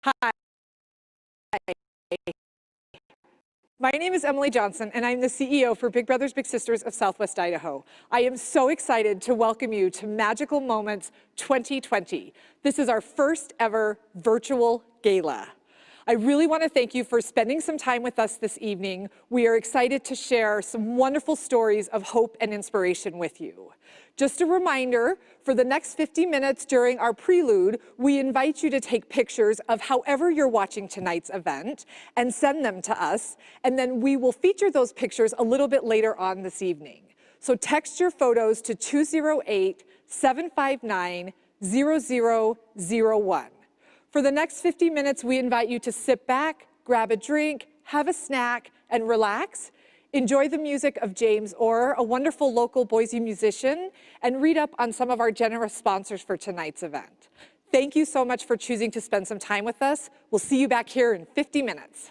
Hi, my name is Emily Johnson, and I'm the CEO for Big Brothers Big Sisters of Southwest Idaho. I am so excited to welcome you to Magical Moments 2020. This is our first ever virtual gala. I really want to thank you for spending some time with us this evening. We are excited to share some wonderful stories of hope and inspiration with you. Just a reminder, for the next 50 minutes during our prelude, we invite you to take pictures of however you're watching tonight's event and send them to us, and then we will feature those pictures a little bit later on this evening. So text your photos to 208-759-0001. For the next 50 minutes, we invite you to sit back, grab a drink, have a snack, and relax. Enjoy the music of James Orr, a wonderful local Boise musician, and read up on some of our generous sponsors for tonight's event. Thank you so much for choosing to spend some time with us. We'll see you back here in 50 minutes.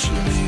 Eventually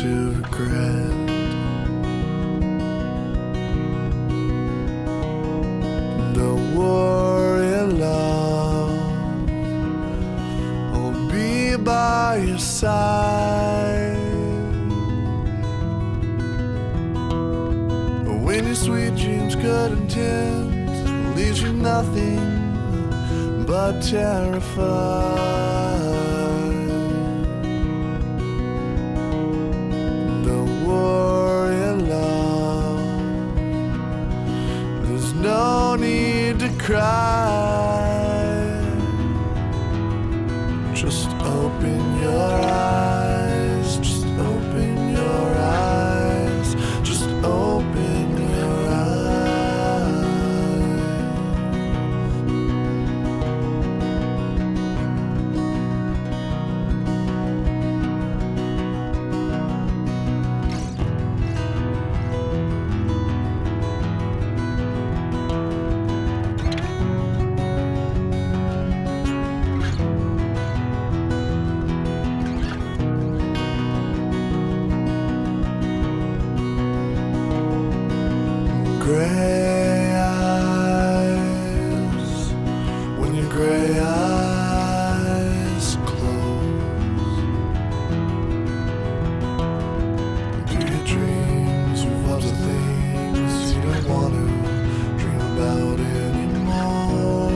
to regret. Don't worry, love, I'll be by your side. When your sweet dreams, good intent, leaves you nothing but terrified. Don't worry, love, there's no need to cry. Just open your eyes, just open your eyes, just open your eyes. Gray eyes, when your gray eyes close, do your dreams revolve the things you don't want to dream about anymore?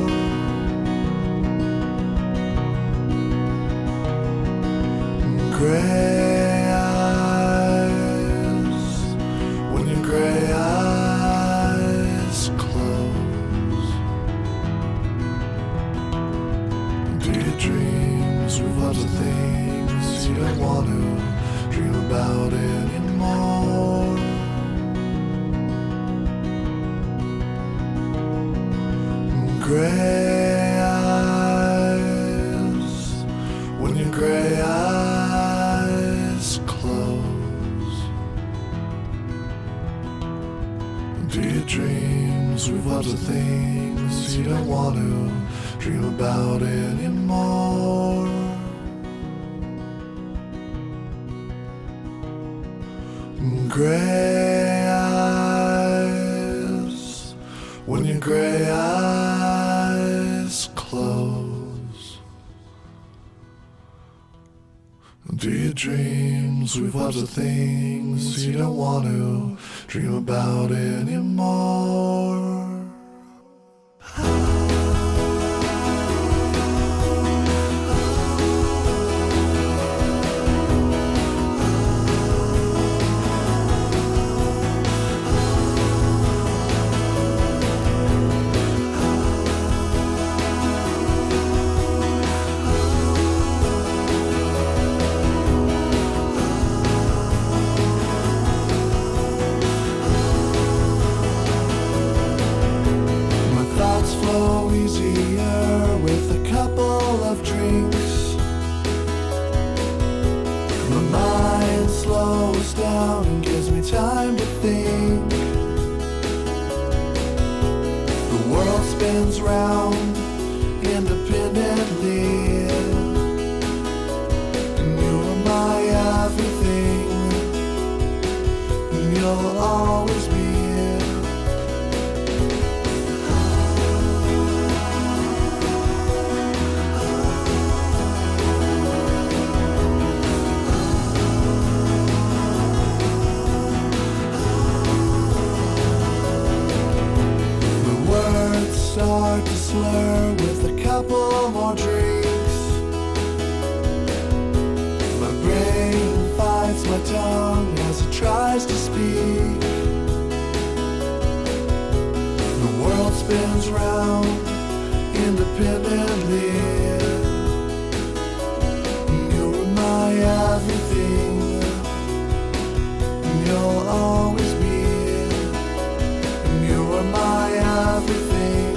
Gray eyes, when your gray eyes close, do your dreams revolve the things you don't want to dream about anymore? Gray eyes, when your gray eyes close, do your dreams revolve the things you don't want to dream about anymore? Gray eyes, when your gray eyes close, do your dreams revolve the things you don't want to dream about anymore? My thoughts flow easier with a couple of drinks. My mind slows down and gives me time to think. The world spins round independently, and you are my everything, and you'll always be. The words start to slur with a couple more drinks. My brain fights my tongue as it tries to speak. The world spins round independently. You're my everything, and you'll always be. You are my everything,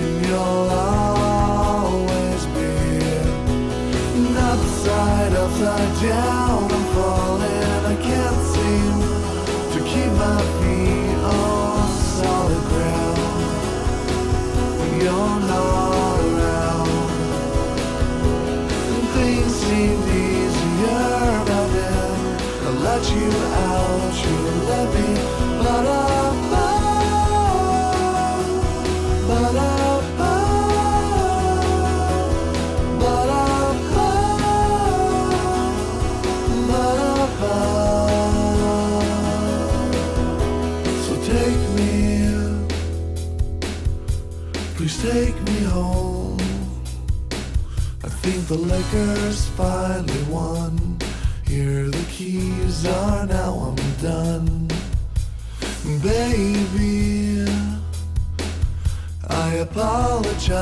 and you'll always be. And upside down, I'm falling. I can't seem to keep my feet on solid ground. You're not around, and things seemed easier back let you out, you let me, ba-da-ba, ba-da-ba, ba-da-ba, ba-da-ba. So take me, please take me home. I think the liquor's finally won. Here the keys are, now I'm done. Baby, I apologize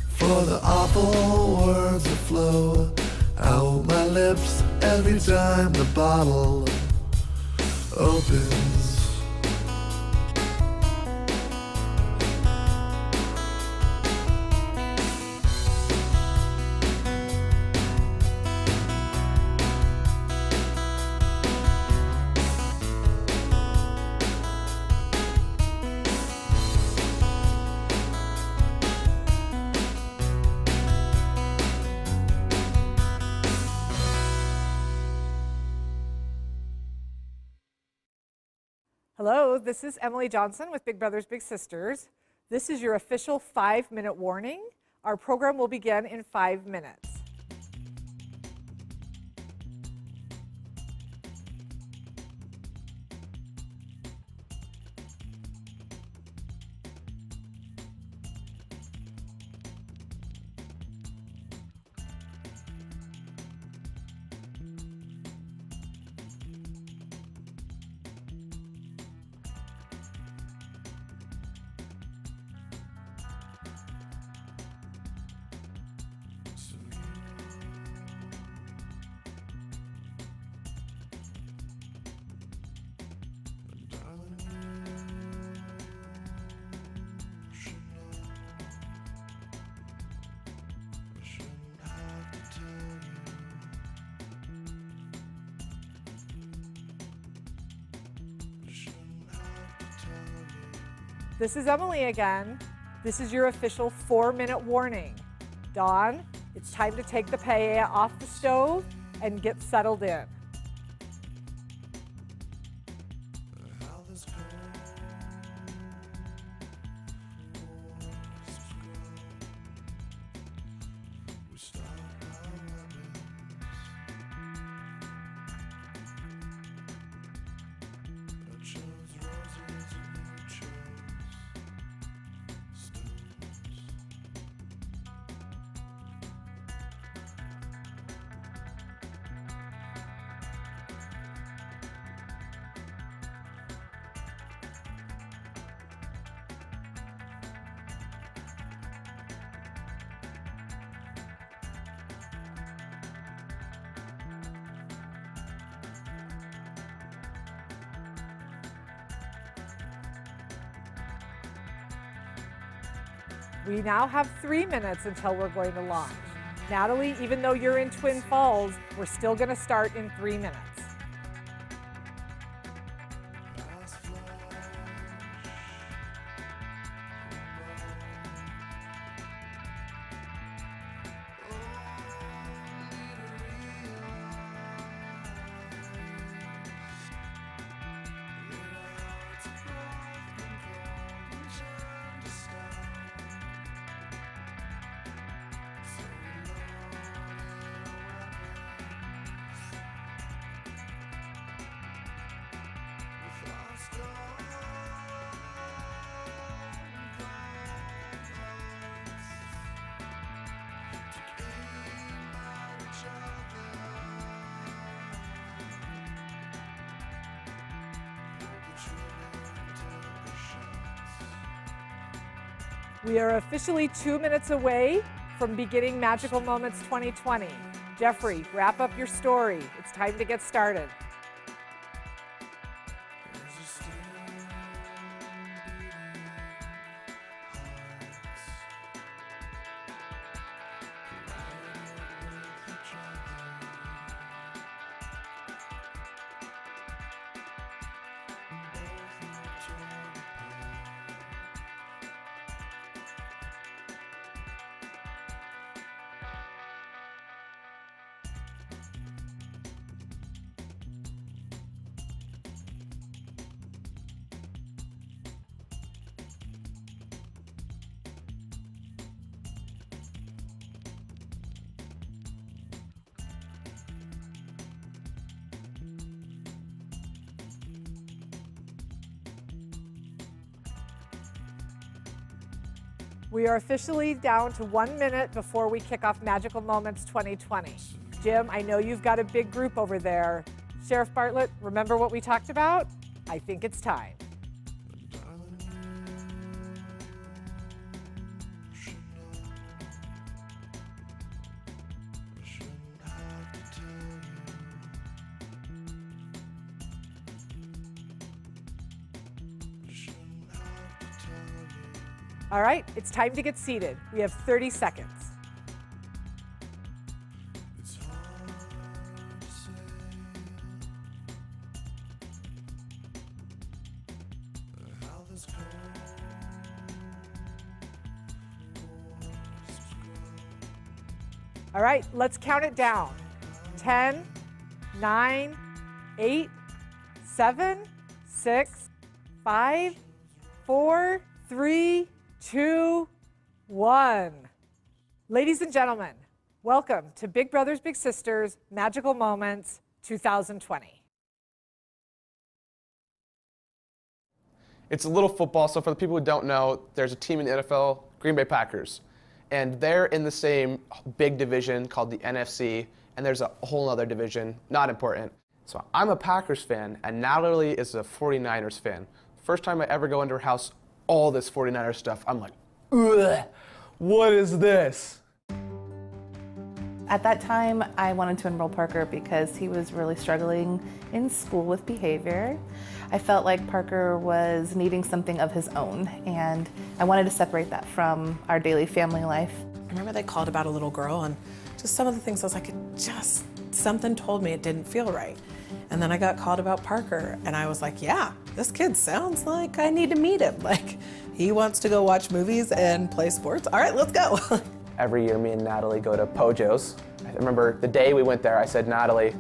for the awful words that flow out my lips every time the bottle opens. Hello, this is Emily Johnson with Big Brothers Big Sisters. This is your official 5-minute warning. Our program will begin in 5 minutes. This is Emily again. This is your official 4-minute warning. Dawn, it's time to take the paella off the stove and get settled in. We now have 3 minutes until we're going to launch. Natalie, even though you're in Twin Falls, we're still going to start in 3 minutes. We are officially 2 minutes away from beginning Magical Moments 2020. Jeffrey, wrap up your story. It's time to get started. We are officially down to 1 minute before we kick off Magical Moments 2020. Jim, I know you've got a big group over there. Sheriff Bartlett, remember what we talked about? I think it's time. All right, it's time to get seated. We have 30 seconds. All right, let's count it down. 10, 9, 8, 7, 6, 5, 4, 3, 2, 1. Ladies and gentlemen, welcome to Big Brothers Big Sisters Magical Moments 2020. It's a little football, so for the people who don't know, there's a team in the NFL, Green Bay Packers, and they're in the same big division called the NFC, and there's a whole other division, not important. So I'm a Packers fan, and Natalie is a 49ers fan. First time I ever go into her house, all this 49ers stuff, I'm like, ugh, what is this? At that time, I wanted to enroll Parker because he was really struggling in school with behavior. I felt like Parker was needing something of his own, and I wanted to separate that from our daily family life. I remember they called about a little girl, and just some of the things I was like, something told me it didn't feel right. And then I got called about Parker, and I was like, yeah, this kid sounds like I need to meet him. Like, he wants to go watch movies and play sports. All right, let's go. Every year, me and Natalie go to Pojo's. I remember the day we went there, I said, Natalie,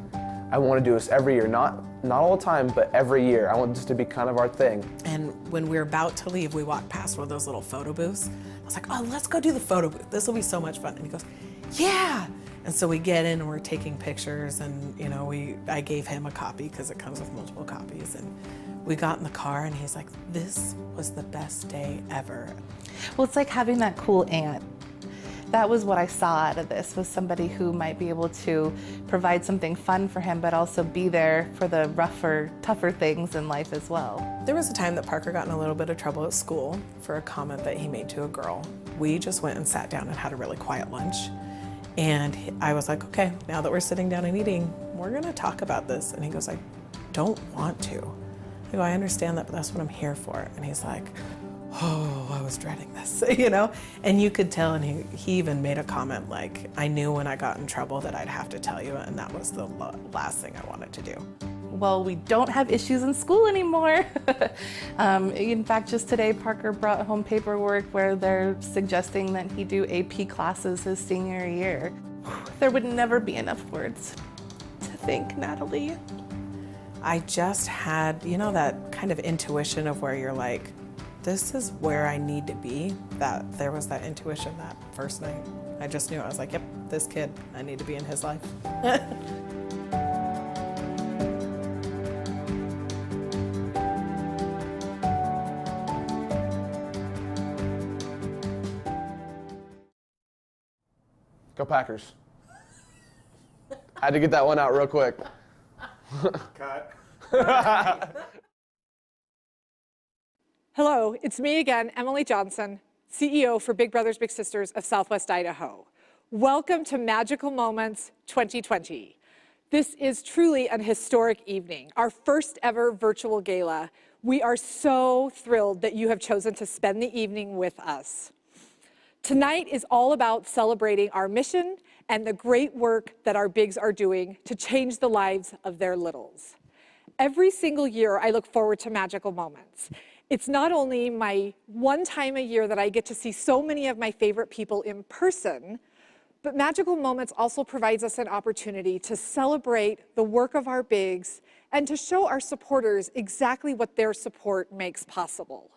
I want to do this every year. Not all the time, but every year. I want this to be kind of our thing. And when we were about to leave, we walked past one of those little photo booths. I was like, oh, let's go do the photo booth. This will be so much fun. And he goes, yeah. And so we get in and we're taking pictures, and you know, I gave him a copy because it comes with multiple copies. And we got in the car and he's like, this was the best day ever. Well, it's like having that cool aunt. That was what I saw out of this, was somebody who might be able to provide something fun for him, but also be there for the rougher, tougher things in life as well. There was a time that Parker got in a little bit of trouble at school for a comment that he made to a girl. We just went and sat down and had a really quiet lunch. And I was like, okay, now that we're sitting down and eating, we're gonna talk about this. And he goes, I don't want to. I go, I understand that, but that's what I'm here for. And he's like, oh, I was dreading this, you know? And you could tell, and he even made a comment like, I knew when I got in trouble that I'd have to tell you, and that was the last thing I wanted to do. Well, we don't have issues in school anymore. In fact, just today, Parker brought home paperwork where they're suggesting that he do AP classes his senior year. There would never be enough words to thank Natalie. I just had, you know, that kind of intuition of where you're like, this is where I need to be. That there was that intuition that first night. I just knew. I was like, yep, this kid, I need to be in his life. Go Packers. I had to get that one out real quick. Cut. Hello, it's me again, Emily Johnson, CEO for Big Brothers Big Sisters of Southwest Idaho. Welcome to Magical Moments 2020. This is truly an historic evening, our first ever virtual gala. We are so thrilled that you have chosen to spend the evening with us. Tonight is all about celebrating our mission and the great work that our bigs are doing to change the lives of their littles. Every single year, I look forward to Magical Moments. It's not only my one time a year that I get to see so many of my favorite people in person, but Magical Moments also provides us an opportunity to celebrate the work of our bigs and to show our supporters exactly what their support makes possible.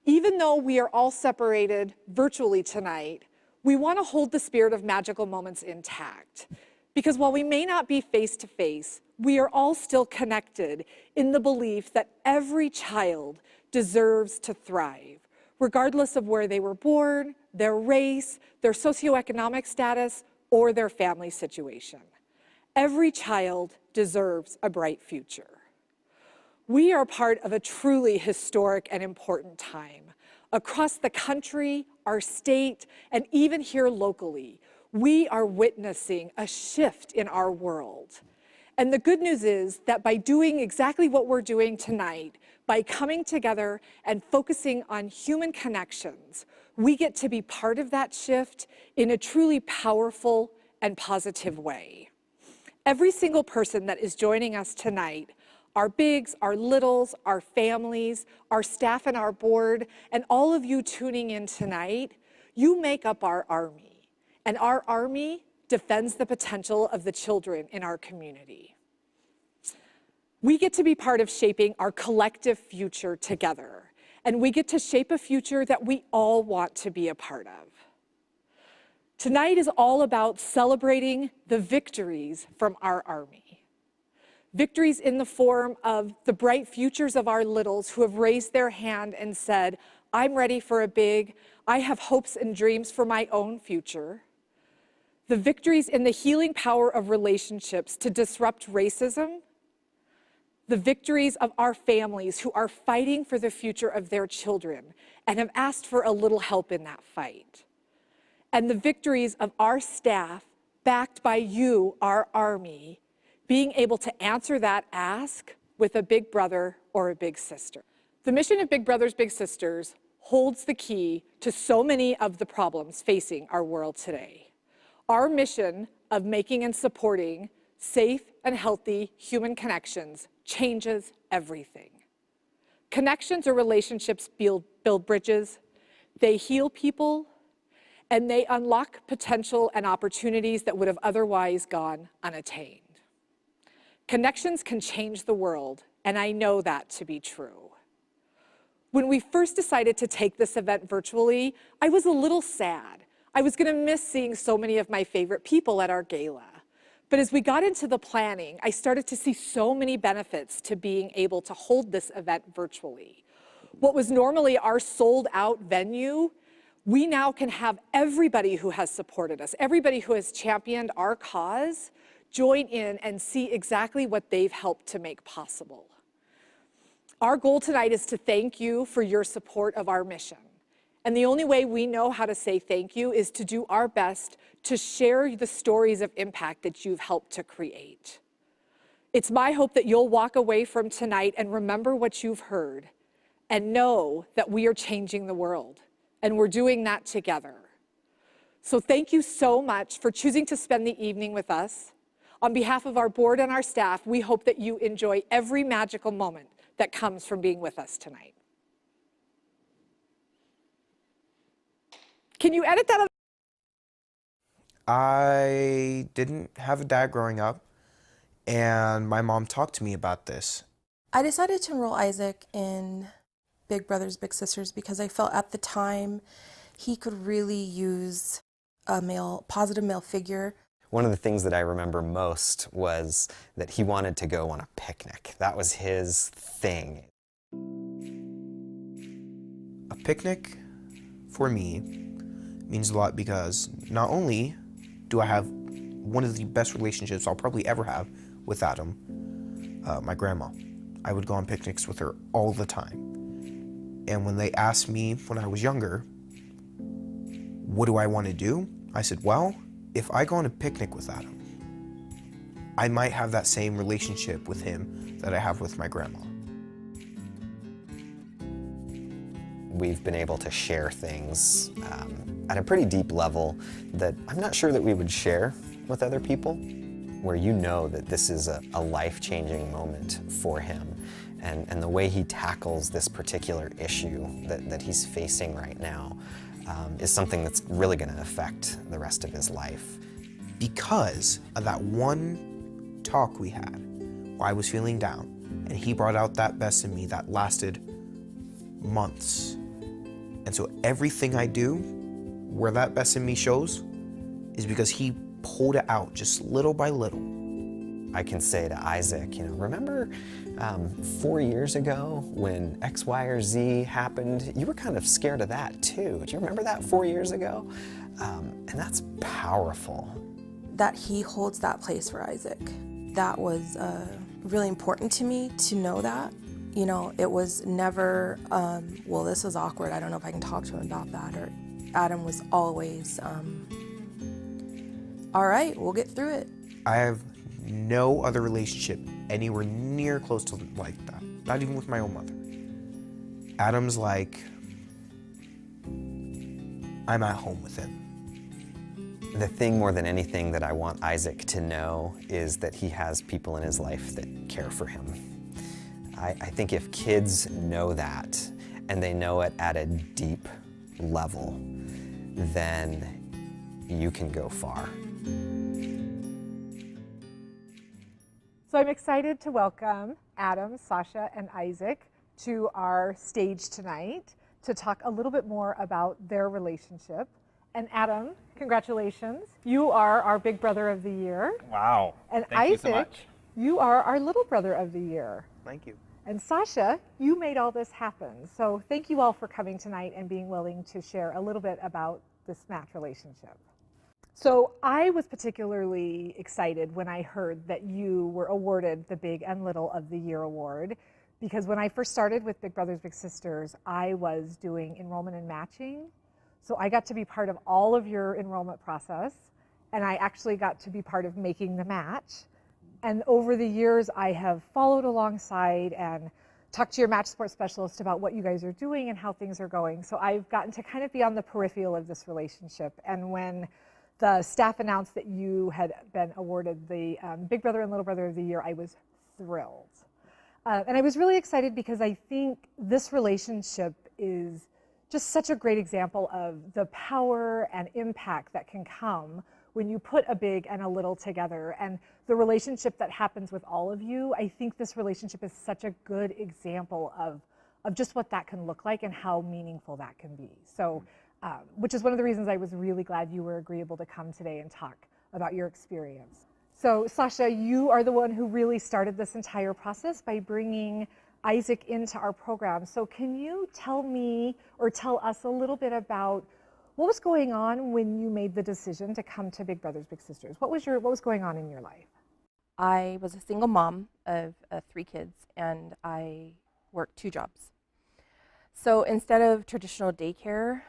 Even though we are all separated virtually tonight, we want to hold the spirit of Magical Moments intact. Because while we may not be face to face, we are all still connected in the belief that every child deserves to thrive, regardless of where they were born, their race, their socioeconomic status, or their family situation. Every child deserves a bright future. We are part of a truly historic and important time. Across the country, our state, and even here locally, we are witnessing a shift in our world. And the good news is that by doing exactly what we're doing tonight, by coming together and focusing on human connections, we get to be part of that shift in a truly powerful and positive way. Every single person that is joining us tonight, our bigs, our littles, our families, our staff and our board, and all of you tuning in tonight, you make up our army. And our army defends the potential of the children in our community. We get to be part of shaping our collective future together, and we get to shape a future that we all want to be a part of. Tonight is all about celebrating the victories from our army. Victories in the form of the bright futures of our littles who have raised their hand and said, I'm ready for a big, I have hopes and dreams for my own future. The victories in the healing power of relationships to disrupt racism. The victories of our families who are fighting for the future of their children and have asked for a little help in that fight. And the victories of our staff, backed by you, our army, being able to answer that ask with a big brother or a big sister. The mission of Big Brothers Big Sisters holds the key to so many of the problems facing our world today. Our mission of making and supporting safe and healthy human connections changes everything. Connections or relationships build bridges, they heal people, and they unlock potential and opportunities that would have otherwise gone unattained. Connections can change the world, and I know that to be true. When we first decided to take this event virtually, I was a little sad. I was going to miss seeing so many of my favorite people at our gala. But as we got into the planning, I started to see so many benefits to being able to hold this event virtually. What was normally our sold-out venue, we now can have everybody who has supported us, everybody who has championed our cause, join in and see exactly what they've helped to make possible. Our goal tonight is to thank you for your support of our mission. And the only way we know how to say thank you is to do our best to share the stories of impact that you've helped to create. It's my hope that you'll walk away from tonight and remember what you've heard and know that we are changing the world, and we're doing that together. So thank you so much for choosing to spend the evening with us. On behalf of our board and our staff, we hope that you enjoy every magical moment that comes from being with us tonight. Can you edit that? I didn't have a dad growing up, and my mom talked to me about this. I decided to enroll Isaac in Big Brothers Big Sisters because I felt at the time he could really use a positive male figure. One of the things that I remember most was that he wanted to go on a picnic. That was his thing. A picnic, for me, means a lot because not only do I have one of the best relationships I'll probably ever have with Adam, my grandma. I would go on picnics with her all the time. And when they asked me when I was younger, what do I want to do? I said, well, if I go on a picnic with Adam, I might have that same relationship with him that I have with my grandma. We've been able to share things at a pretty deep level that I'm not sure that we would share with other people, where you know that this is a life-changing moment for him. And the way he tackles this particular issue that he's facing right now is something that's really going to affect the rest of his life. Because of that one talk we had while I was feeling down, and he brought out that best in me that lasted months. And so everything I do where that best in me shows is because he pulled it out just little by little. I can say to Isaac, remember 4 years ago when X, Y, or Z happened? You were kind of scared of that too. Do you remember that 4 years ago? And that's powerful. That he holds that place for Isaac. That was really important to me to know that. It was never, well, this is awkward. I don't know if I can talk to him about that. Or Adam was always, all right, we'll get through it. I have no other relationship anywhere near close to like that. Not even with my own mother. Adam's like, I'm at home with him. The thing more than anything that I want Isaac to know is that he has people in his life that care for him. I think if kids know that, and they know it at a deep level, then you can go far. So I'm excited to welcome Adam, Sasha, and Isaac to our stage tonight to talk a little bit more about their relationship. And Adam, congratulations. You are our Big Brother of the Year. Wow. And Thank you so Isaac, much. you are our Little Brother of the Year. Thank you. And Sasha, you made all this happen. So thank you all for coming tonight and being willing to share a little bit about this match relationship. So I was particularly excited when I heard that you were awarded the Big and Little of the Year award, because when I first started with Big Brothers Big Sisters, I was doing enrollment and matching. So I got to be part of all of your enrollment process, and I actually got to be part of making the match. And over the years, I have followed alongside and talked to your match sports specialist about what you guys are doing and how things are going. So I've gotten to kind of be on the peripheral of this relationship. And when the staff announced that you had been awarded the Big Brother and Little Brother of the Year, I was thrilled. And I was really excited because I think this relationship is just such a great example of the power and impact that can come when you put a big and a little together. And the relationship that happens with all of you, I think this relationship is such a good example of just what that can look like and how meaningful that can be. So, which is one of the reasons I was really glad you were agreeable to come today and talk about your experience. So Sasha, you are the one who really started this entire process by bringing Isaac into our program. So can you tell me or tell us a little bit about what was going on when you made the decision to come to Big Brothers Big Sisters? What was going on in your life? I was a single mom of 3 kids, and I worked 2 jobs. So instead of traditional daycare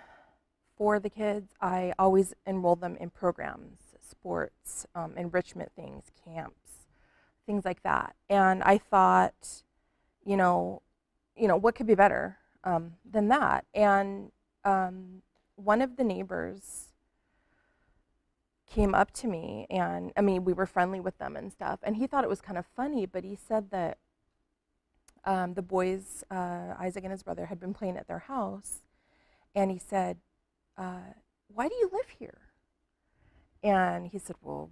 for the kids, I always enrolled them in programs, sports, enrichment things, camps, things like that. And I thought, what could be better than that? And one of the neighbors came up to me, and we were friendly with them and stuff, and he thought it was kind of funny, but he said that the boys, Isaac and his brother, had been playing at their house, and he said, why do you live here? And he said, well,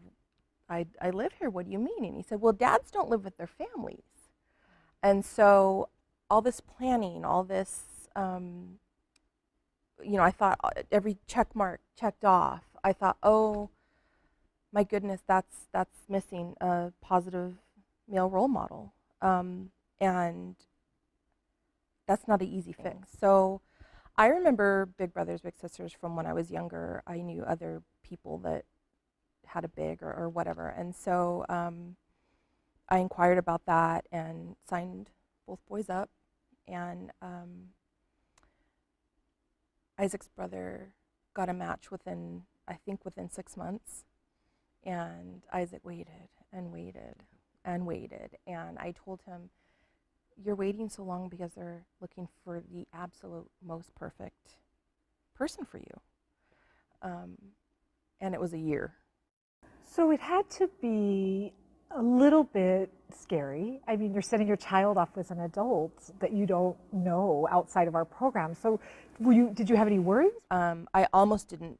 I live here, what do you mean? And he said, well, dads don't live with their families. And so all this planning, all this, I thought every check mark checked off. I thought, oh my goodness, that's missing a positive male role model. And that's not an easy fix. So I remember Big Brothers Big Sisters from when I was younger. I knew other people that had a big or whatever. And so I inquired about that and signed both boys up. And Isaac's brother got a match within 6 months. And Isaac waited and waited and waited. And I told him, you're waiting so long because they're looking for the absolute most perfect person for you. And it was a year. So it had to be a little bit scary. I mean, you're sending your child off with an adult that you don't know outside of our program. So did you have any worries? I almost didn't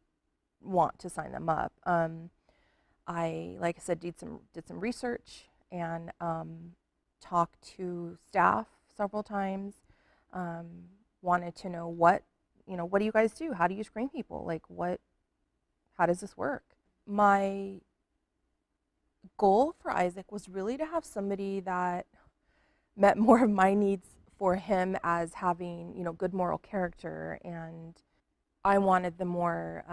want to sign them up. I, like I said, did some research and talked to staff several times. Wanted to know what do you guys do? How do you screen people? Like how does this work? My goal for Isaac was really to have somebody that met more of my needs for him as having, good moral character, and I wanted the more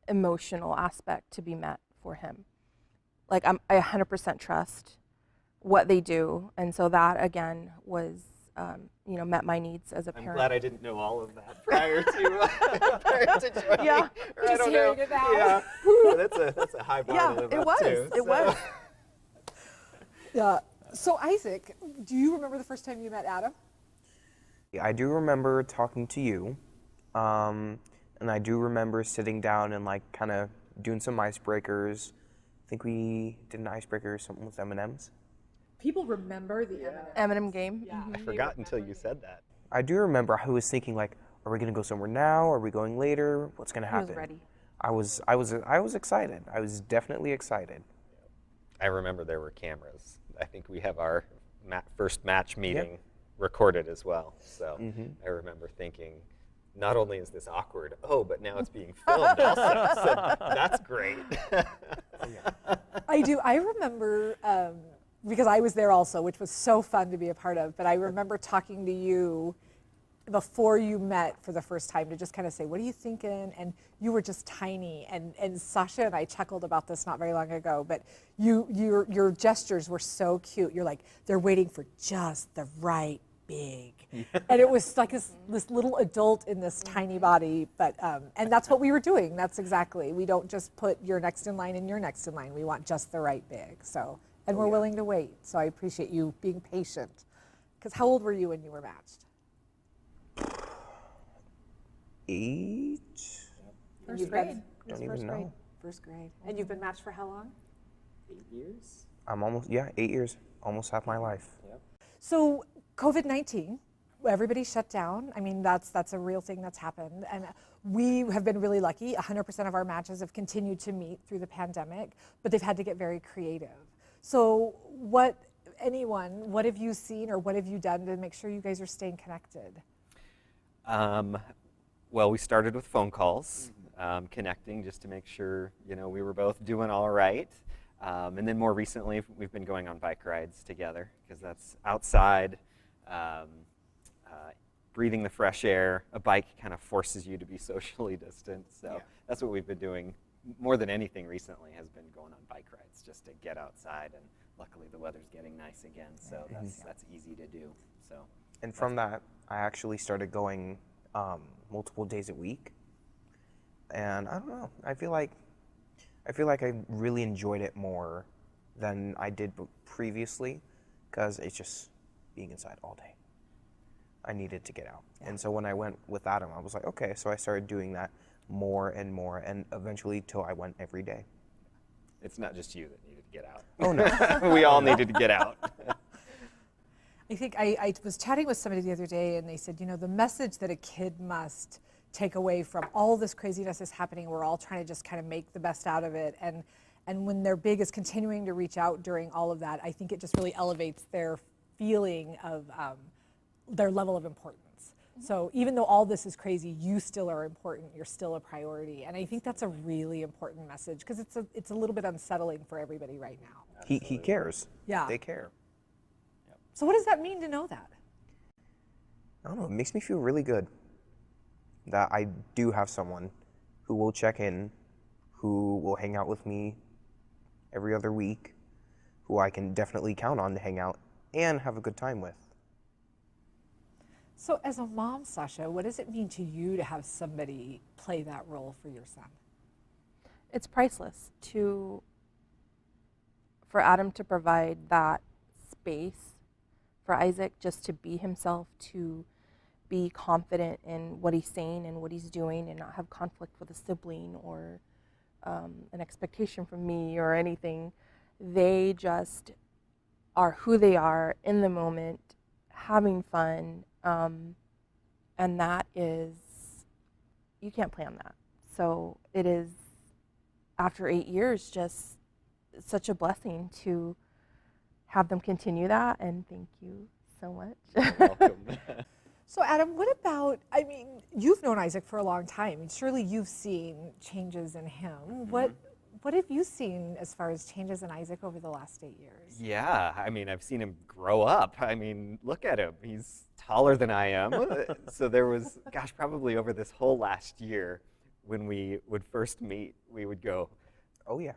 emotional aspect to be met for him. Like I 100% trust what they do, and so that again was, met my needs as a parent. I'm glad I didn't know all of that prior to joining. Yeah, Or I don't know. hearing it now. Yeah, that's a high bar Yeah, to live it up was. to. It was. Yeah. So Isaac, do you remember the first time you met Adam? I do remember talking to you, and I do remember sitting down and like kind of doing some icebreakers. I think we did an icebreaker or something with M&Ms. People remember the M&M. M&M game. Yeah. I forgot until you said that. I do remember I was thinking like, are we gonna go somewhere now? Are we going later? What's gonna He was happen? ready. I was excited. I was definitely excited. I remember there were cameras. I think we have our first match meeting recorded as well. So I remember thinking, not only is this awkward, but now it's being filmed also. So that's great. I do. I remember, because I was there also, which was so fun to be a part of, but I remember talking to you before you met for the first time to just kind of say, what are you thinking? And you were just tiny. And Sasha and I chuckled about this not very long ago, but your gestures were so cute. You're like, they're waiting for just the right big. And it was like this little adult in this tiny body, but and that's what we were doing. That's exactly. We don't just put your next in line and your next in line. We want just the right big. So, and we're willing to wait. So I appreciate you being patient. Because how old were you when you were matched? 8? First grade. Don't even know. First grade. And you've been matched for how long? 8 years? I'm almost 8 years, almost half my life. So COVID-19, everybody shut down. I mean, that's a real thing that's happened. And we have been really lucky. 100% of our matches have continued to meet through the pandemic, but they've had to get very creative. So what have you seen or what have you done to make sure you guys are staying connected? Well, we started with phone calls, connecting just to make sure, we were both doing all right. And then more recently, we've been going on bike rides together because that's outside, breathing the fresh air. A bike kind of forces you to be socially distant. So that's what we've been doing more than anything recently, has been going on bike rides just to get outside. And luckily the weather's getting nice again. So that's easy to do. So. And from that, I actually started going multiple days a week. And I don't know, I feel like I really enjoyed it more than I did previously, because it's just being inside all day. I needed to get out. And so when I went with Adam, I was like, okay, so I started doing that more and more, and eventually till I went every day. It's not just you that needed to get out. Oh no. We all needed to get out. I think I was chatting with somebody the other day and they said, the message that a kid must take away from all this craziness is happening, we're all trying to just kind of make the best out of it. And when their big is continuing to reach out during all of that, I think it just really elevates their feeling of their level of importance. So even though all this is crazy, you still are important, you're still a priority. And I think that's a really important message because it's a little bit unsettling for everybody right now. He cares. Yeah. They care. So what does that mean to know that? I don't know, it makes me feel really good that I do have someone who will check in, who will hang out with me every other week, who I can definitely count on to hang out and have a good time with. So as a mom, Sasha, what does it mean to you to have somebody play that role for your son? It's priceless for Adam to provide that space for Isaac just to be himself, to be confident in what he's saying and what he's doing and not have conflict with a sibling or an expectation from me or anything. They just are who they are in the moment, having fun, and that is, you can't plan that. So it is, after 8 years, just such a blessing to have them continue that, and thank you so much. You're welcome. So Adam, what about, you've known Isaac for a long time, and surely you've seen changes in him. Mm-hmm. What What have you seen as far as changes in Isaac over the last 8 years? Yeah, I mean, I've seen him grow up. I mean, look at him. He's taller than I am. So there was, gosh, probably over this whole last year, when we would first meet, we would go, Oh yeah.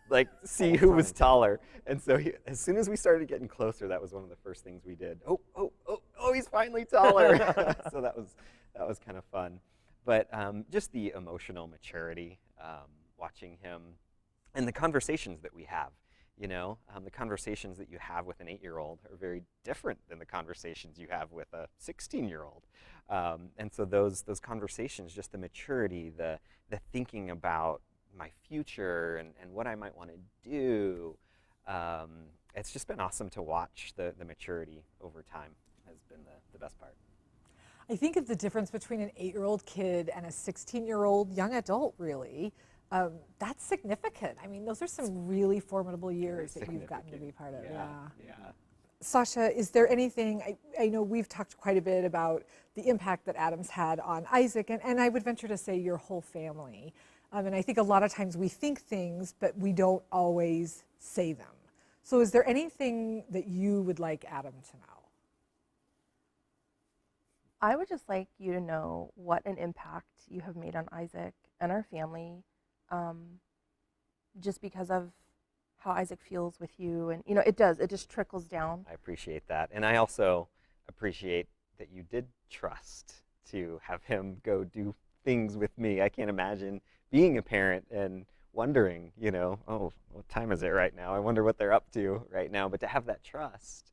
like, see who was taller. And so as soon as we started getting closer, that was one of the first things we did. Oh, he's finally taller. So that was kind of fun. But just the emotional maturity, watching him, and the conversations that we have. You know, the conversations that you have with an 8-year-old are very different than the conversations you have with a 16-year-old. And so those conversations, just the maturity, the thinking about my future and what I might want to do, it's just been awesome to watch the maturity over time has been the best part. I think of the difference between an 8-year-old kid and a 16-year-old young adult, really. That's significant. I mean, those are some really formidable years that you've gotten to be part of. Yeah. Sasha, is there anything, I know we've talked quite a bit about the impact that Adam's had on Isaac, and I would venture to say your whole family. And I think a lot of times we think things, but we don't always say them. So is there anything that you would like Adam to know? I would just like you to know what an impact you have made on Isaac and our family, just because of how Isaac feels with you. And, you know, it just trickles down. I appreciate that. And I also appreciate that you did trust to have him go do things with me. I can't imagine being a parent and wondering, you know, oh, what time is it right now? I wonder what they're up to right now. But to have that trust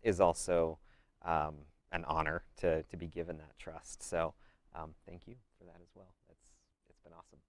is also an honor to be given that trust. So thank you for that as well. It's been awesome.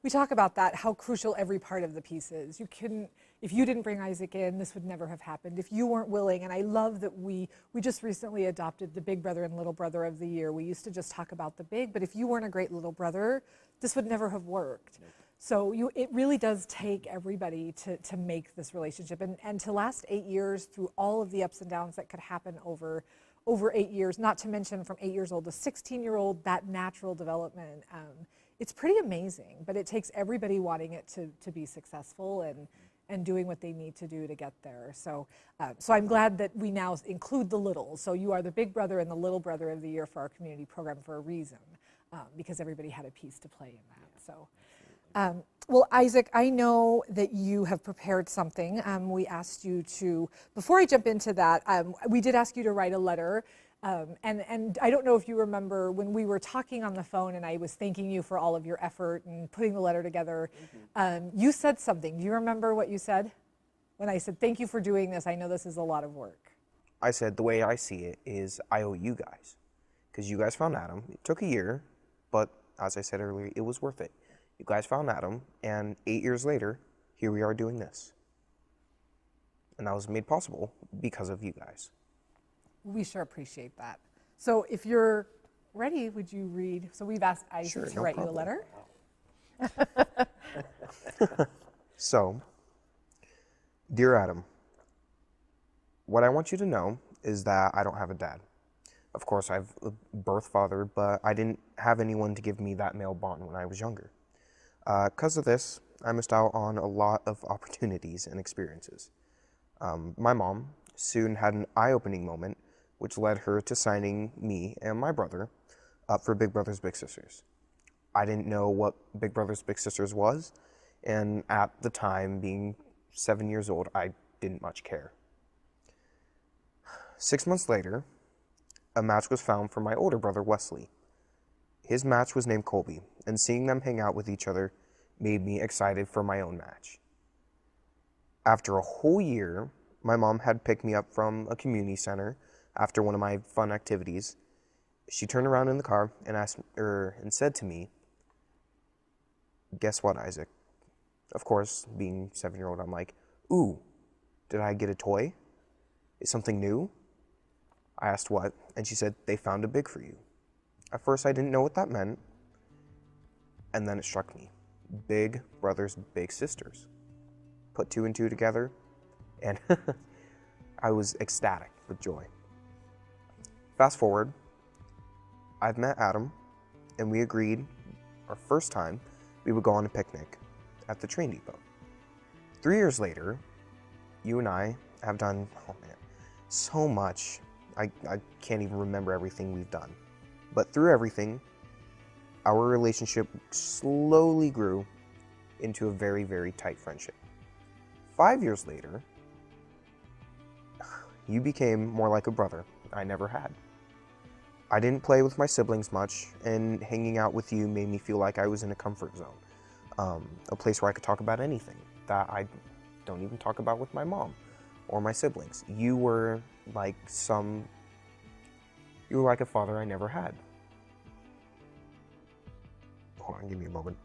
We talk about that, how crucial every part of the piece is. You couldn't, if you didn't bring Isaac in, this would never have happened. If you weren't willing, and I love that we just recently adopted the Big Brother and Little Brother of the Year. We used to just talk about the big, but if you weren't a great little brother, this would never have worked. Nope. So it really does take everybody to make this relationship, and to last 8 years through all of the ups and downs that could happen over 8 years, not to mention from 8 years old to 16-year-old, that natural development. It's pretty amazing, but it takes everybody wanting it to be successful and doing what they need to do to get there. So I'm glad that we now include the little. So you are the Big Brother and the Little Brother of the Year for our community program for a reason, because everybody had a piece to play in that. So. Well, Isaac, I know that you have prepared something. We asked you to, before I jump into that, we did ask you to write a letter. And I don't know if you remember when we were talking on the phone and I was thanking you for all of your effort and putting the letter together, you said something. Do you remember what you said? When I said, thank you for doing this, I know this is a lot of work. I said, the way I see it is I owe you guys. Because you guys found Adam. It took a year, but as I said earlier, it was worth it. You guys found Adam, and 8 years later, here we are doing this. And that was made possible because of you guys. We sure appreciate that. So if you're ready, would you read? So we've asked Isaac to write you a letter. So, dear Adam, what I want you to know is that I don't have a dad. Of course, I have a birth father, but I didn't have anyone to give me that male bond when I was younger. Because of this, I missed out on a lot of opportunities and experiences. My mom soon had an eye-opening moment, which led her to signing me and my brother up for Big Brothers Big Sisters. I didn't know what Big Brothers Big Sisters was, and at the time, being 7 years old, I didn't much care. 6 months later, a match was found for my older brother, Wesley. His match was named Colby, and seeing them hang out with each other made me excited for my own match. After a whole year, my mom had picked me up from a community center after one of my fun activities. She turned around in the car and said to me, "Guess what, Isaac?" Of course, being 7-year-old, I'm like, "Ooh, did I get a toy? Is something new?" I asked what, and she said, "They found a big for you." At first, I didn't know what that meant, and then it struck me. Big Brothers Big Sisters. Put 2 and 2 together, and I was ecstatic with joy. Fast forward, I've met Adam, and we agreed our first time we would go on a picnic at the train depot. 3 years later, you and I have done, oh man, so much. I can't even remember everything we've done. But through everything, our relationship slowly grew into a very, very tight friendship. 5 years later, you became more like a brother I never had. I didn't play with my siblings much, and hanging out with you made me feel like I was in a comfort zone, a place where I could talk about anything that I don't even talk about with my mom or my siblings. You were like a father I never had. Hold on, give me a moment.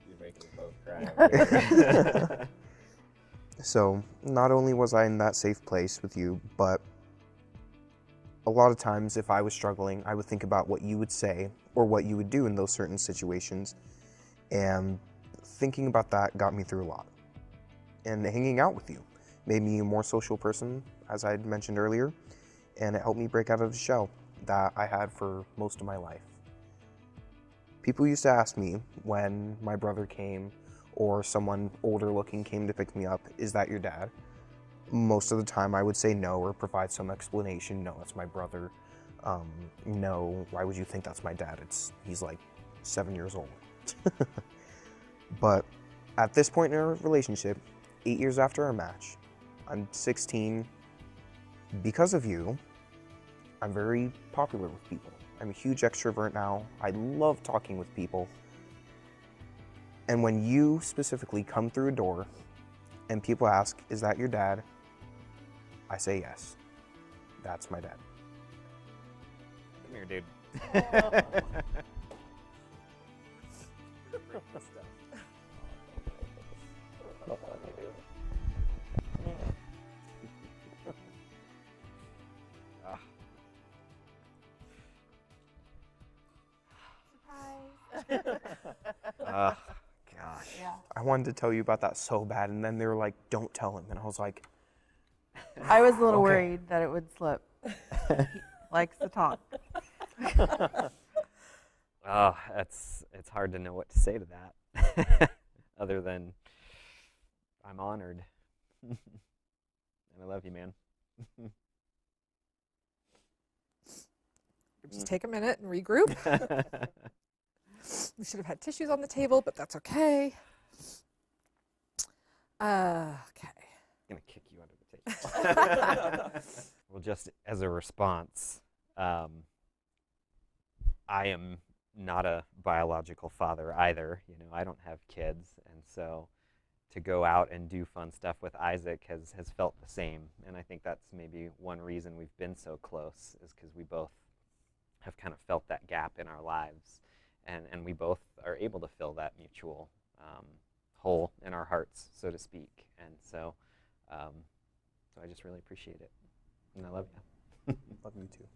You're making us both cry. So, not only was I in that safe place with you, but a lot of times if I was struggling, I would think about what you would say or what you would do in those certain situations. And thinking about that got me through a lot. And hanging out with you made me a more social person, as I had mentioned earlier, and it helped me break out of the shell that I had for most of my life. People used to ask me when my brother came or someone older looking came to pick me up, "Is that your dad?" Most of the time I would say no or provide some explanation. "No, that's my brother." "No, why would you think that's my dad? He's like 7 years old." But at this point in our relationship, 8 years after our match, I'm 16. Because of you, I'm very popular with people. I'm a huge extrovert now. I love talking with people. And when you specifically come through a door and people ask, "Is that your dad?" I say yes. That's my dad. Come here, dude. Oh, gosh. I wanted to tell you about that so bad, and then they were like, "Don't tell him." And I was like, I was a little Okay. worried that it would slip. He likes to talk. Oh, it's hard to know what to say to that, other than I'm honored, and I love you, man. Just take a minute and regroup. We should have had tissues on the table, but that's okay. Okay. I'm gonna kick you under the table. Well, just as a response, I am not a biological father either. You know, I don't have kids, and so to go out and do fun stuff with Isaac has felt the same. And I think that's maybe one reason we've been so close, is because we both have kind of felt that gap in our lives, and we both are able to fill that mutual hole in our hearts, so to speak. And so I just really appreciate it, and I love you. "Love you too."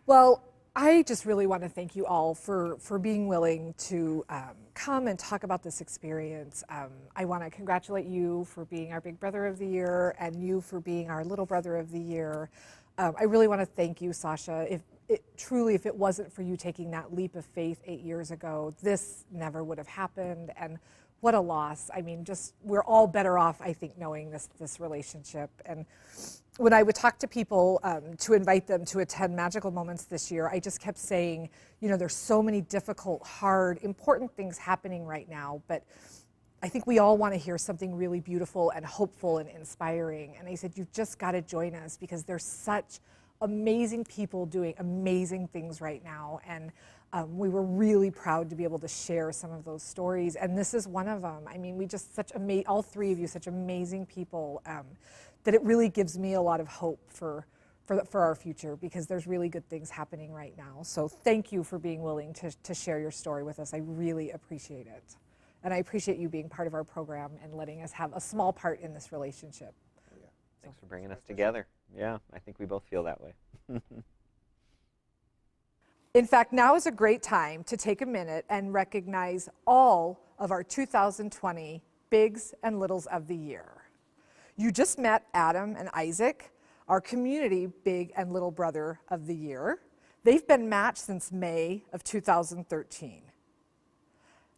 Well, I just really want to thank you all for being willing to come and talk about this experience. I want to congratulate you for being our Big Brother of the Year, and you for being our Little Brother of the Year. I really want to thank you, Sasha. If it wasn't for you taking that leap of faith 8 years ago, this never would have happened. And what a loss. I mean, just we're all better off, I think, knowing this relationship. And when I would talk to people to invite them to attend Magical Moments this year, I just kept saying, you know, there's so many difficult, hard, important things happening right now, but I think we all want to hear something really beautiful and hopeful and inspiring. And I said, you've just got to join us, because there's such amazing people doing amazing things right now. And we were really proud to be able to share some of those stories. And this is one of them. I mean, we just all three of you, such amazing people, that it really gives me a lot of hope for our future, because there's really good things happening right now. So thank you for being willing to share your story with us. I really appreciate it. And I appreciate you being part of our program and letting us have a small part in this relationship. Thanks for bringing us together. Yeah, I think we both feel that way. In fact, now is a great time to take a minute and recognize all of our 2020 Bigs and Littles of the Year. You just met Adam and Isaac, our community Big and Little Brother of the Year. They've been matched since May of 2013.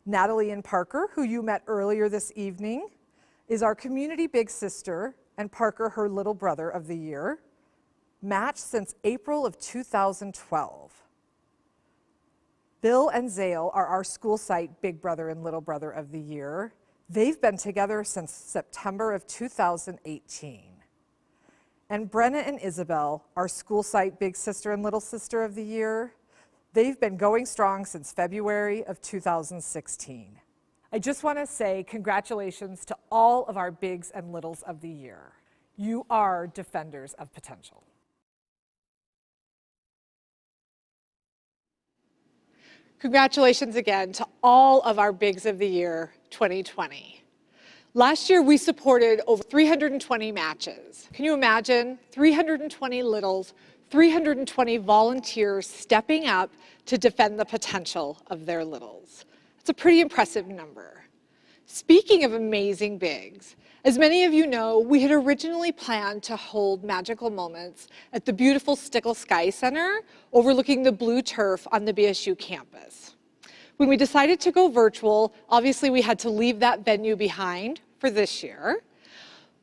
Natalie and Parker, who you met earlier this evening, is our community big sister, and Parker her little brother of the year, matched since April of 2012. Bill and Zale are our school site big brother and little brother of the year. They've been together since September of 2018. And Brenna and Isabel, our school site big sister and little sister of the year, they've been going strong since February of 2016. I just want to say congratulations to all of our bigs and littles of the year. You are defenders of potential. Congratulations again to all of our Bigs of the Year 2020. Last year, we supported over 320 matches. Can you imagine 320 littles, 320 volunteers stepping up to defend the potential of their littles? It's a pretty impressive number. Speaking of amazing bigs, as many of you know, we had originally planned to hold magical moments at the beautiful Stickle Sky Center overlooking the blue turf on the BSU campus. When we decided to go virtual, obviously we had to leave that venue behind for this year.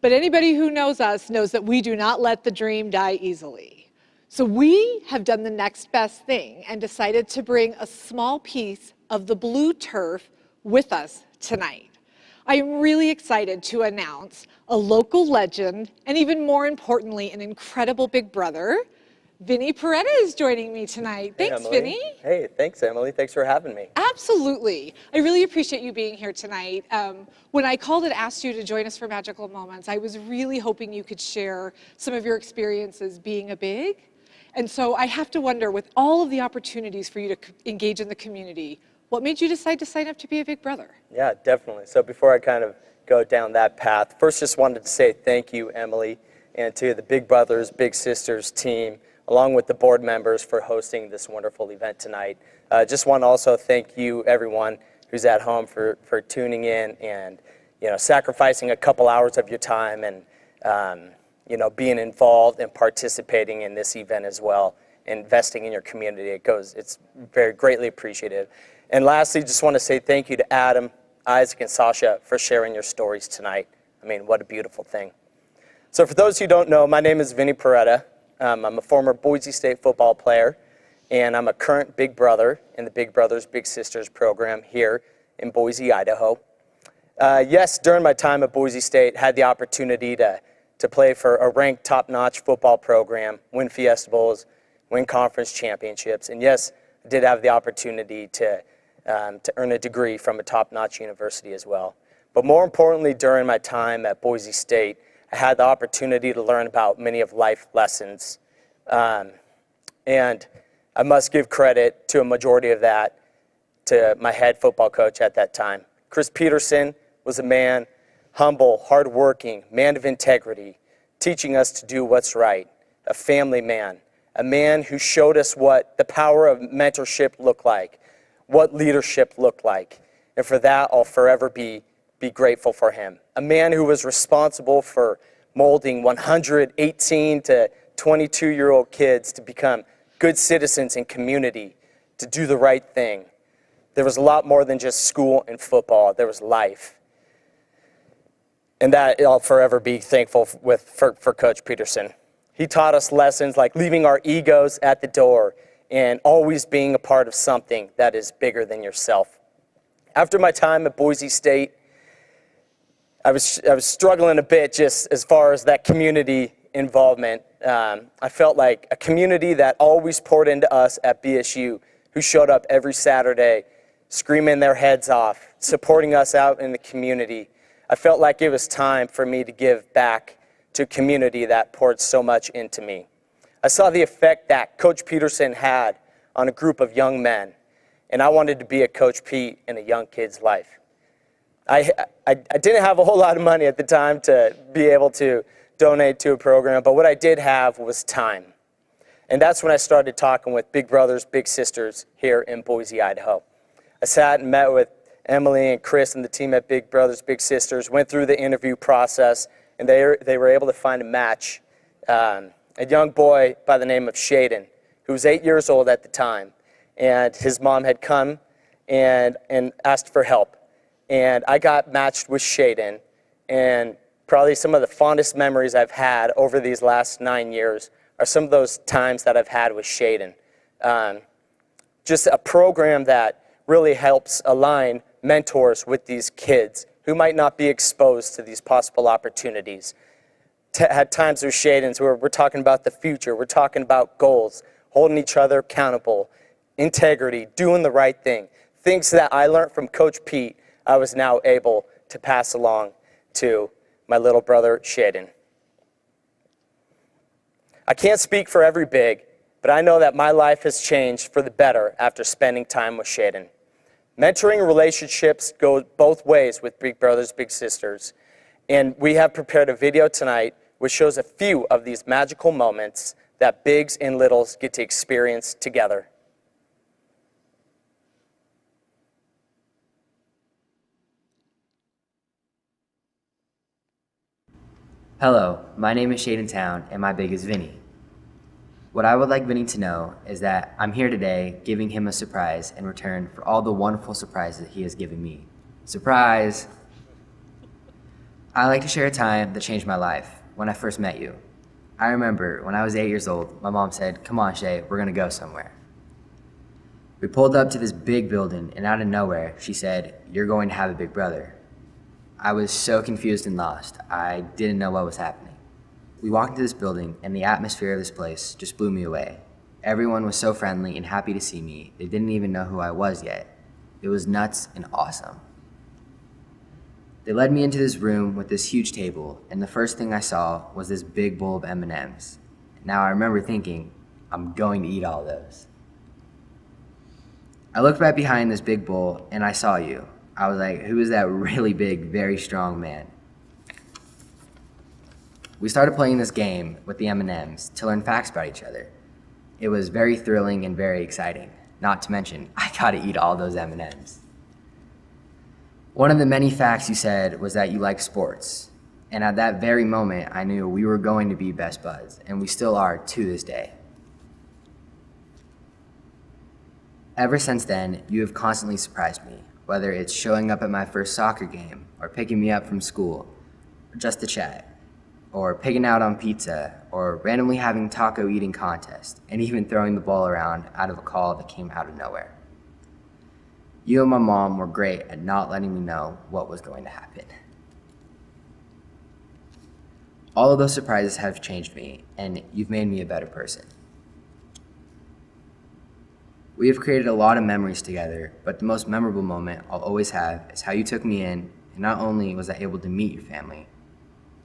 But anybody who knows us knows that we do not let the dream die easily. So we have done the next best thing and decided to bring a small piece of the blue turf with us tonight. I am really excited to announce a local legend, and even more importantly, an incredible big brother. Vinny Peretta is joining me tonight. Thanks, Emily. Vinny. Hey, thanks, Emily. Thanks for having me. Absolutely. I really appreciate you being here tonight. When I called and asked you to join us for Magical Moments, I was really hoping you could share some of your experiences being a big. And so I have to wonder, with all of the opportunities for you to engage in the community, what made you decide to sign up to be a big brother? Yeah, definitely. So before I kind of go down that path, first just wanted to say thank you, Emily, and to the Big Brothers, Big Sisters team, along with the board members for hosting this wonderful event tonight. Just want to also thank you, everyone who's at home, for tuning in and sacrificing a couple hours of your time and being involved and participating in this event as well, investing in your community. It's very greatly appreciated. And lastly, just want to say thank you to Adam, Isaac, and Sasha for sharing your stories tonight. I mean, what a beautiful thing. So for those who don't know, my name is Vinny Peretta. I'm a former Boise State football player, and I'm a current big brother in the Big Brothers Big Sisters program here in Boise, Idaho. Yes, during my time at Boise State, had the opportunity to play for a ranked top-notch football program, win Fiesta Bowls, win conference championships, and yes, I did have the opportunity to earn a degree from a top-notch university as well. But more importantly, during my time at Boise State, I had the opportunity to learn about many of life lessons. And I must give credit to a majority of that to my head football coach at that time. Chris Peterson was a man, humble, hardworking, man of integrity, teaching us to do what's right, a family man, a man who showed us what the power of mentorship looked like, what leadership looked like. And for that, I'll forever be grateful for him. A man who was responsible for molding 118 to 22-year-old kids to become good citizens in community, to do the right thing. There was a lot more than just school and football. There was life. And that I'll forever be thankful for Coach Peterson. He taught us lessons like leaving our egos at the door and always being a part of something that is bigger than yourself. After my time at Boise State, I was struggling a bit just as far as that community involvement. I felt like a community that always poured into us at BSU, who showed up every Saturday, screaming their heads off, supporting us out in the community. I felt like it was time for me to give back to a community that poured so much into me. I saw the effect that Coach Peterson had on a group of young men, and I wanted to be a Coach Pete in a young kid's life. I didn't have a whole lot of money at the time to be able to donate to a program, but what I did have was time. And that's when I started talking with Big Brothers, Big Sisters here in Boise, Idaho. I sat and met with Emily and Chris and the team at Big Brothers, Big Sisters, went through the interview process, and they were able to find a match. A young boy by the name of Shaden who was 8 years old at the time, and his mom had come and asked for help. And I got matched with Shaden, and probably some of the fondest memories I've had over these last 9 years are some of those times that I've had with Shaden. Just a program that really helps align mentors with these kids who might not be exposed to these possible opportunities. Had times with Shaden's where we're talking about the future, we're talking about goals, holding each other accountable, integrity, doing the right thing. Things that I learned from Coach Pete, I was now able to pass along to my little brother, Shaden. I can't speak for every big, but I know that my life has changed for the better after spending time with Shaden. Mentoring relationships go both ways with Big Brothers, Big Sisters, and we have prepared a video tonight which shows a few of these magical moments that bigs and littles get to experience together. Hello, my name is Shaden Town, and my big is Vinny. What I would like Vinny to know is that I'm here today giving him a surprise in return for all the wonderful surprises he has given me. Surprise! I like to share a time that changed my life, when I first met you. I remember when I was 8 years old, my mom said, "Come on, Shay, we're gonna go somewhere." We pulled up to this big building, and out of nowhere, she said, "You're going to have a big brother." I was so confused and lost. I didn't know what was happening. We walked into this building, and the atmosphere of this place just blew me away. Everyone was so friendly and happy to see me. They didn't even know who I was yet. It was nuts and awesome. They led me into this room with this huge table, and the first thing I saw was this big bowl of M&Ms. Now I remember thinking, I'm going to eat all those. I looked right behind this big bowl, and I saw you. I was like, who is that really big, very strong man? We started playing this game with the M&Ms to learn facts about each other. It was very thrilling and very exciting. Not to mention, I got to eat all those M&Ms. One of the many facts you said was that you like sports. And at that very moment, I knew we were going to be best buds, and we still are to this day. Ever since then, you have constantly surprised me, whether it's showing up at my first soccer game, or picking me up from school, or just to chat, or picking out on pizza, or randomly having taco eating contest, and even throwing the ball around out of a call that came out of nowhere. You and my mom were great at not letting me know what was going to happen. All of those surprises have changed me, and you've made me a better person. We have created a lot of memories together, but the most memorable moment I'll always have is how you took me in, and not only was I able to meet your family,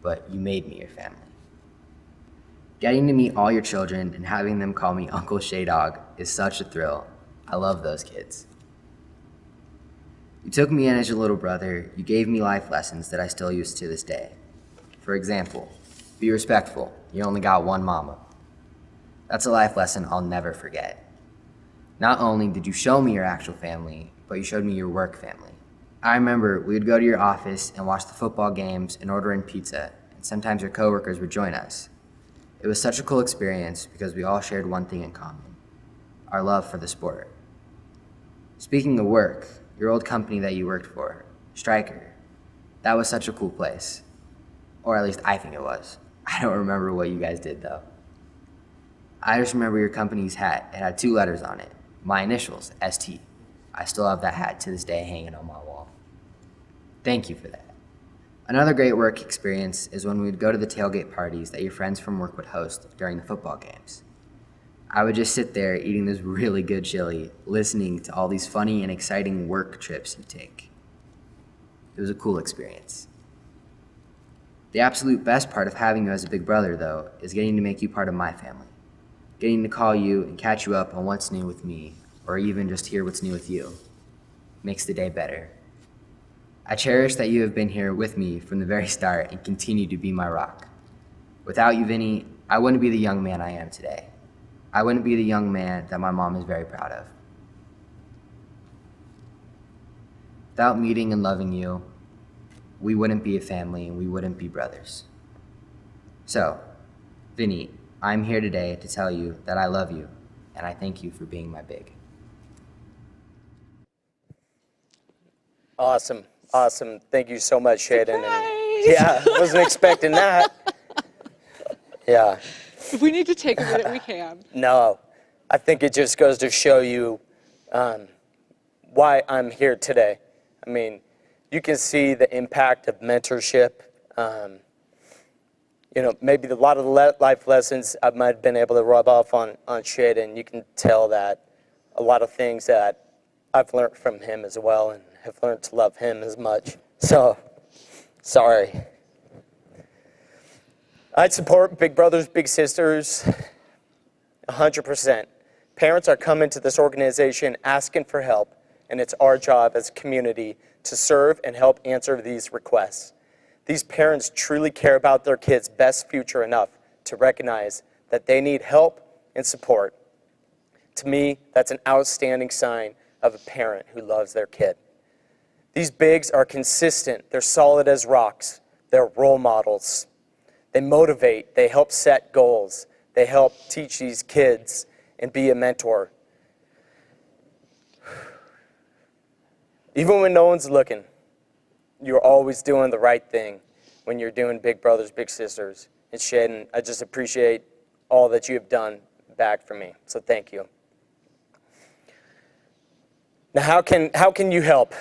but you made me your family. Getting to meet all your children and having them call me Uncle Shay Dog is such a thrill. I love those kids. You took me in as your little brother. You gave me life lessons that I still use to this day. For example, be respectful. You only got one mama. That's a life lesson I'll never forget. Not only did you show me your actual family, but you showed me your work family. I remember we would go to your office and watch the football games and order in pizza, and sometimes your coworkers would join us. It was such a cool experience because we all shared one thing in common, our love for the sport. Speaking of work, your old company that you worked for, Stryker, that was such a cool place. Or at least I think it was. I don't remember what you guys did though. I just remember your company's hat. It had 2 letters on it. My initials, ST. I still have that hat to this day hanging on my wall. Thank you for that. Another great work experience is when we would go to the tailgate parties that your friends from work would host during the football games. I would just sit there eating this really good chili, listening to all these funny and exciting work trips you take. It was a cool experience. The absolute best part of having you as a big brother, though, is getting to make you part of my family. Getting to call you and catch you up on what's new with me, or even just hear what's new with you. Makes the day better. I cherish that you have been here with me from the very start and continue to be my rock. Without you, Vinny, I wouldn't be the young man I am today. I wouldn't be the young man that my mom is very proud of. Without meeting and loving you, we wouldn't be a family and we wouldn't be brothers. So, Vinny, I'm here today to tell you that I love you and I thank you for being my big. Awesome. Awesome. Thank you so much, Shaden. And yeah, wasn't expecting that. Yeah. If we need to take a minute, we can. No, I think it just goes to show you why I'm here today. I mean, you can see the impact of mentorship. You know, maybe a lot of the life lessons I might have been able to rub off on Shaden. You can tell that a lot of things that I've learned from him as well, and have learned to love him as much. So, sorry. I'd support Big Brothers Big Sisters 100%. Parents are coming to this organization asking for help, and it's our job as a community to serve and help answer these requests. These parents truly care about their kids' best future enough to recognize that they need help and support. To me, that's an outstanding sign of a parent who loves their kid. These bigs are consistent. They're solid as rocks. They're role models. They motivate. They help set goals. They help teach these kids and be a mentor. Even when no one's looking, you're always doing the right thing when you're doing Big Brothers Big Sisters. And Shaden, I just appreciate all that you have done back for me. So thank you. Now, how can you help?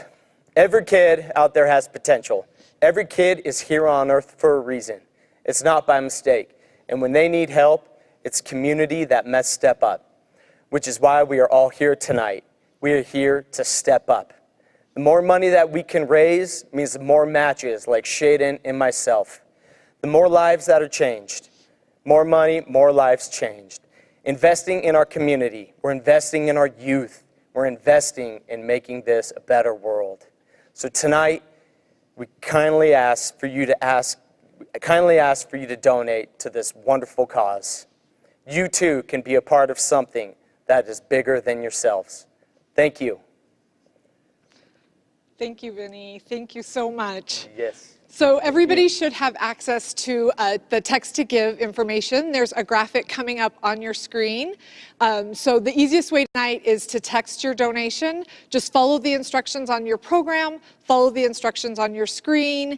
Every kid out there has potential. Every kid is here on earth for a reason. It's not by mistake. And when they need help, it's community that must step up, which is why we are all here tonight. We are here to step up. The more money that we can raise means the more matches like Shaden and myself. The more lives that are changed. More money, more lives changed. Investing in our community. We're investing in our youth. We're investing in making this a better world. So tonight, we kindly ask for you to donate to this wonderful cause. You too can be a part of something that is bigger than yourselves. Thank you. Thank you, Vinny. Thank you so much. Yes. So everybody should have access to the text to give information. There's a graphic coming up on your screen. So the easiest way tonight is to text your donation. Just follow the instructions on your program, follow the instructions on your screen.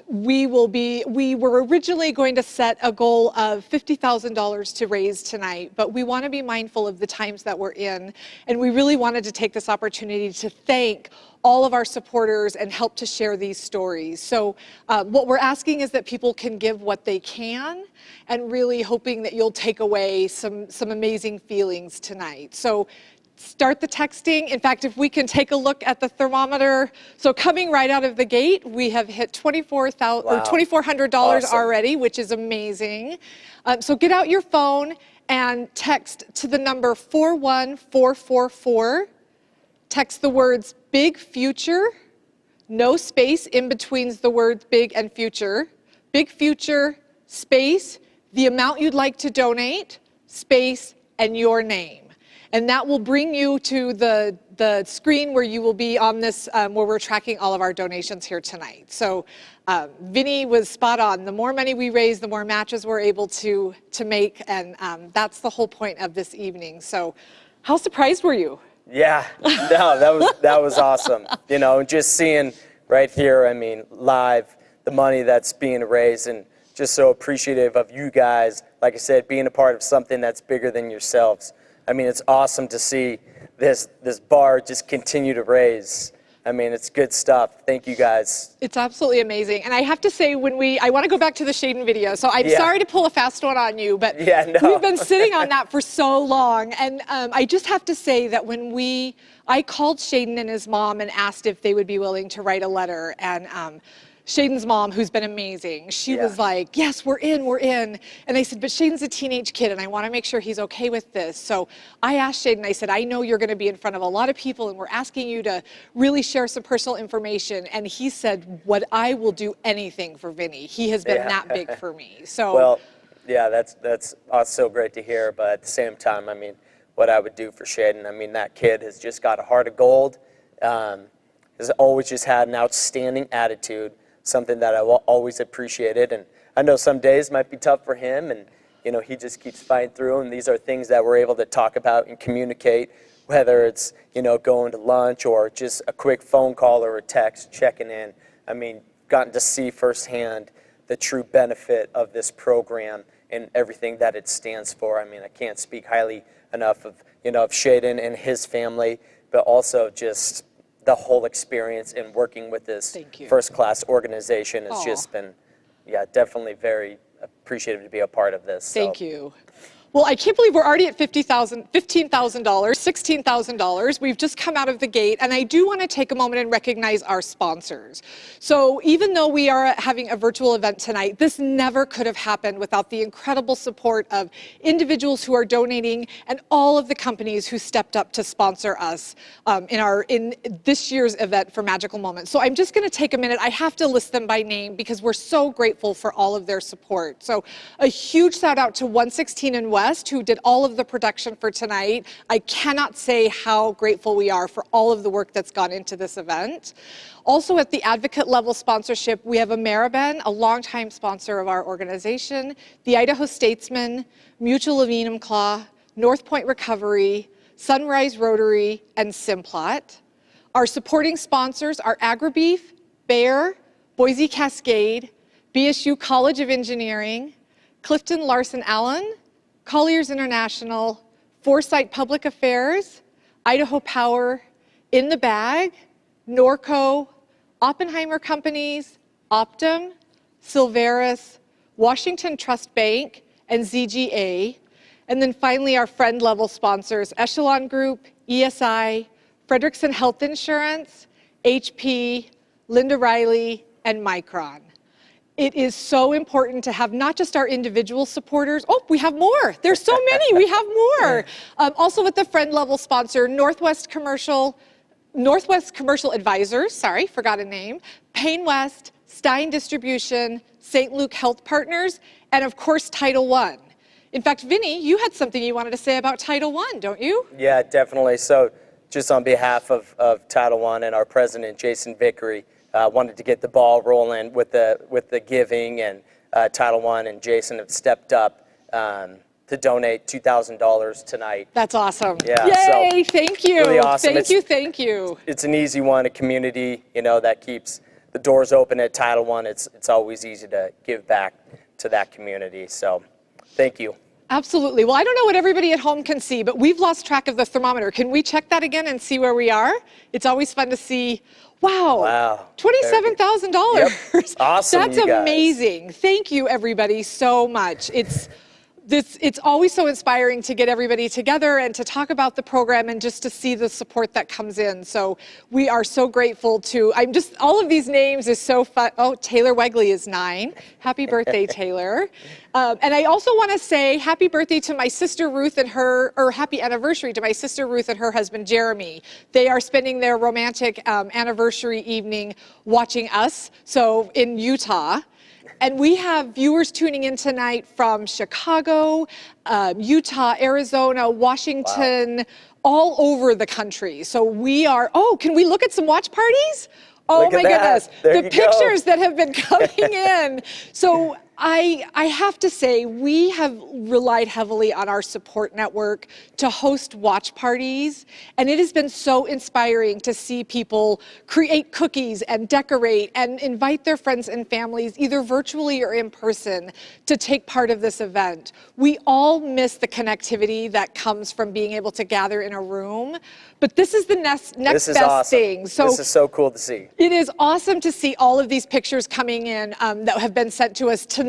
We were originally going to set a goal of $50,000 to raise tonight, but we want to be mindful of the times that we're in. And we really wanted to take this opportunity to thank all of our supporters and help to share these stories. So what we're asking is that people can give what they can, and really hoping that you'll take away some amazing feelings tonight. So start the texting. In fact, if we can take a look at the thermometer. So coming right out of the gate, we have hit $2,400 Awesome. already, which is amazing. So get out your phone and text to the number 41444. Text the words big future, no space in between the words big and future. Big future, space, the amount you'd like to donate, space, and your name. And that will bring you to the screen where you will be on this, where we're tracking all of our donations here tonight. So Vinny was spot on. The more money we raise, the more matches we're able to make, and that's the whole point of this evening. So how surprised were you? Yeah, no, that was awesome. You know, just seeing right here, I mean, live, the money that's being raised, and just so appreciative of you guys, like I said, being a part of something that's bigger than yourselves. I mean, it's awesome to see this bar just continue to raise. I mean, it's good stuff. Thank you, guys. It's absolutely amazing. And I have to say, I want to go back to the Shaden video. So I'm sorry to pull a fast one on you, but we've been sitting on that for so long. And I just have to say that I called Shaden and his mom and asked if they would be willing to write a letter. And Shaden's mom, who's been amazing, she was like, yes, we're in. And they said, but Shaden's a teenage kid, and I want to make sure he's okay with this. So I asked Shaden, I said, I know you're going to be in front of a lot of people, and we're asking you to really share some personal information. And he said, what I will do anything for Vinny. He has been that big for me. So well, yeah, that's so great to hear. But at the same time, I mean, what I would do for Shaden, I mean, that kid has just got a heart of gold. Has always just had an outstanding attitude. Something that I always appreciated, and I know some days might be tough for him, and he just keeps fighting through, and these are things that we're able to talk about and communicate, whether it's, going to lunch or just a quick phone call or a text, checking in. I mean, gotten to see firsthand the true benefit of this program and everything that it stands for. I mean, I can't speak highly enough of, of Shaden and his family, but also just the whole experience in working with this first-class organization has just been, definitely very appreciative to be a part of this. Thank you. Well, I can't believe we're already at $15,000, $16,000. We've just come out of the gate, and I do want to take a moment and recognize our sponsors. So even though we are having a virtual event tonight, this never could have happened without the incredible support of individuals who are donating and all of the companies who stepped up to sponsor us in this year's event for Magical Moments. So I'm just going to take a minute. I have to list them by name because we're so grateful for all of their support. So a huge shout out to 116 and West, who did all of the production for tonight. I cannot say how grateful we are for all of the work that's gone into this event. Also at the advocate level sponsorship, we have Ameriben, a longtime sponsor of our organization, the Idaho Statesman, Mutual of Enumclaw, North Point Recovery, Sunrise Rotary, and Simplot. Our supporting sponsors are AgriBeef, Bayer, Boise Cascade, BSU College of Engineering, Clifton Larson Allen, Colliers International, Foresight Public Affairs, Idaho Power, In the Bag, Norco, Oppenheimer Companies, Optum, Silveris, Washington Trust Bank, and ZGA. And then finally, our friend level sponsors, Echelon Group, ESI, Frederickson Health Insurance, HP, Linda Riley, and Micron. It is so important to have not just our individual supporters. Oh, we have more. There's so many. We have more. Also with the friend level sponsor, Northwest Commercial Advisors, sorry, forgot a name, Payne West, Stein Distribution, St. Luke Health Partners, and of course, Title I. In fact, Vinny, you had something you wanted to say about Title I, don't you? Yeah, definitely. So just on behalf of Title I and our president, Jason Vickery, wanted to get the ball rolling with the giving, and Title I and Jason have stepped up to donate $2,000 tonight. That's awesome. Yeah, yay, so thank you. Really awesome. Thank you. It's an easy one, a community, that keeps the doors open at Title I. It's always easy to give back to that community. So thank you. Absolutely. Well, I don't know what everybody at home can see, but we've lost track of the thermometer. Can we check that again and see where we are? It's always fun to see. Wow. $27,000. Yep. Awesome. That's amazing. Thank you, everybody, so much. It's always so inspiring to get everybody together and to talk about the program and just to see the support that comes in. So we are so grateful to, all of these names is so fun. Oh, Taylor Wegley is 9. Happy birthday, Taylor. And I also want to say happy birthday to my sister Ruth and happy anniversary to my sister Ruth and her husband Jeremy. They are spending their romantic anniversary evening watching us, so in Utah. And we have viewers tuning in tonight from Chicago, Utah, Arizona, Washington, all over the country. So we are, can we look at some watch parties? Oh my goodness, the pictures that have been coming in. So I have to say, we have relied heavily on our support network to host watch parties, and it has been so inspiring to see people create cookies and decorate and invite their friends and families, either virtually or in person, to take part of this event. We all miss the connectivity that comes from being able to gather in a room, but this is the next best thing. So this is so cool to see. It is awesome to see all of these pictures coming in that have been sent to us tonight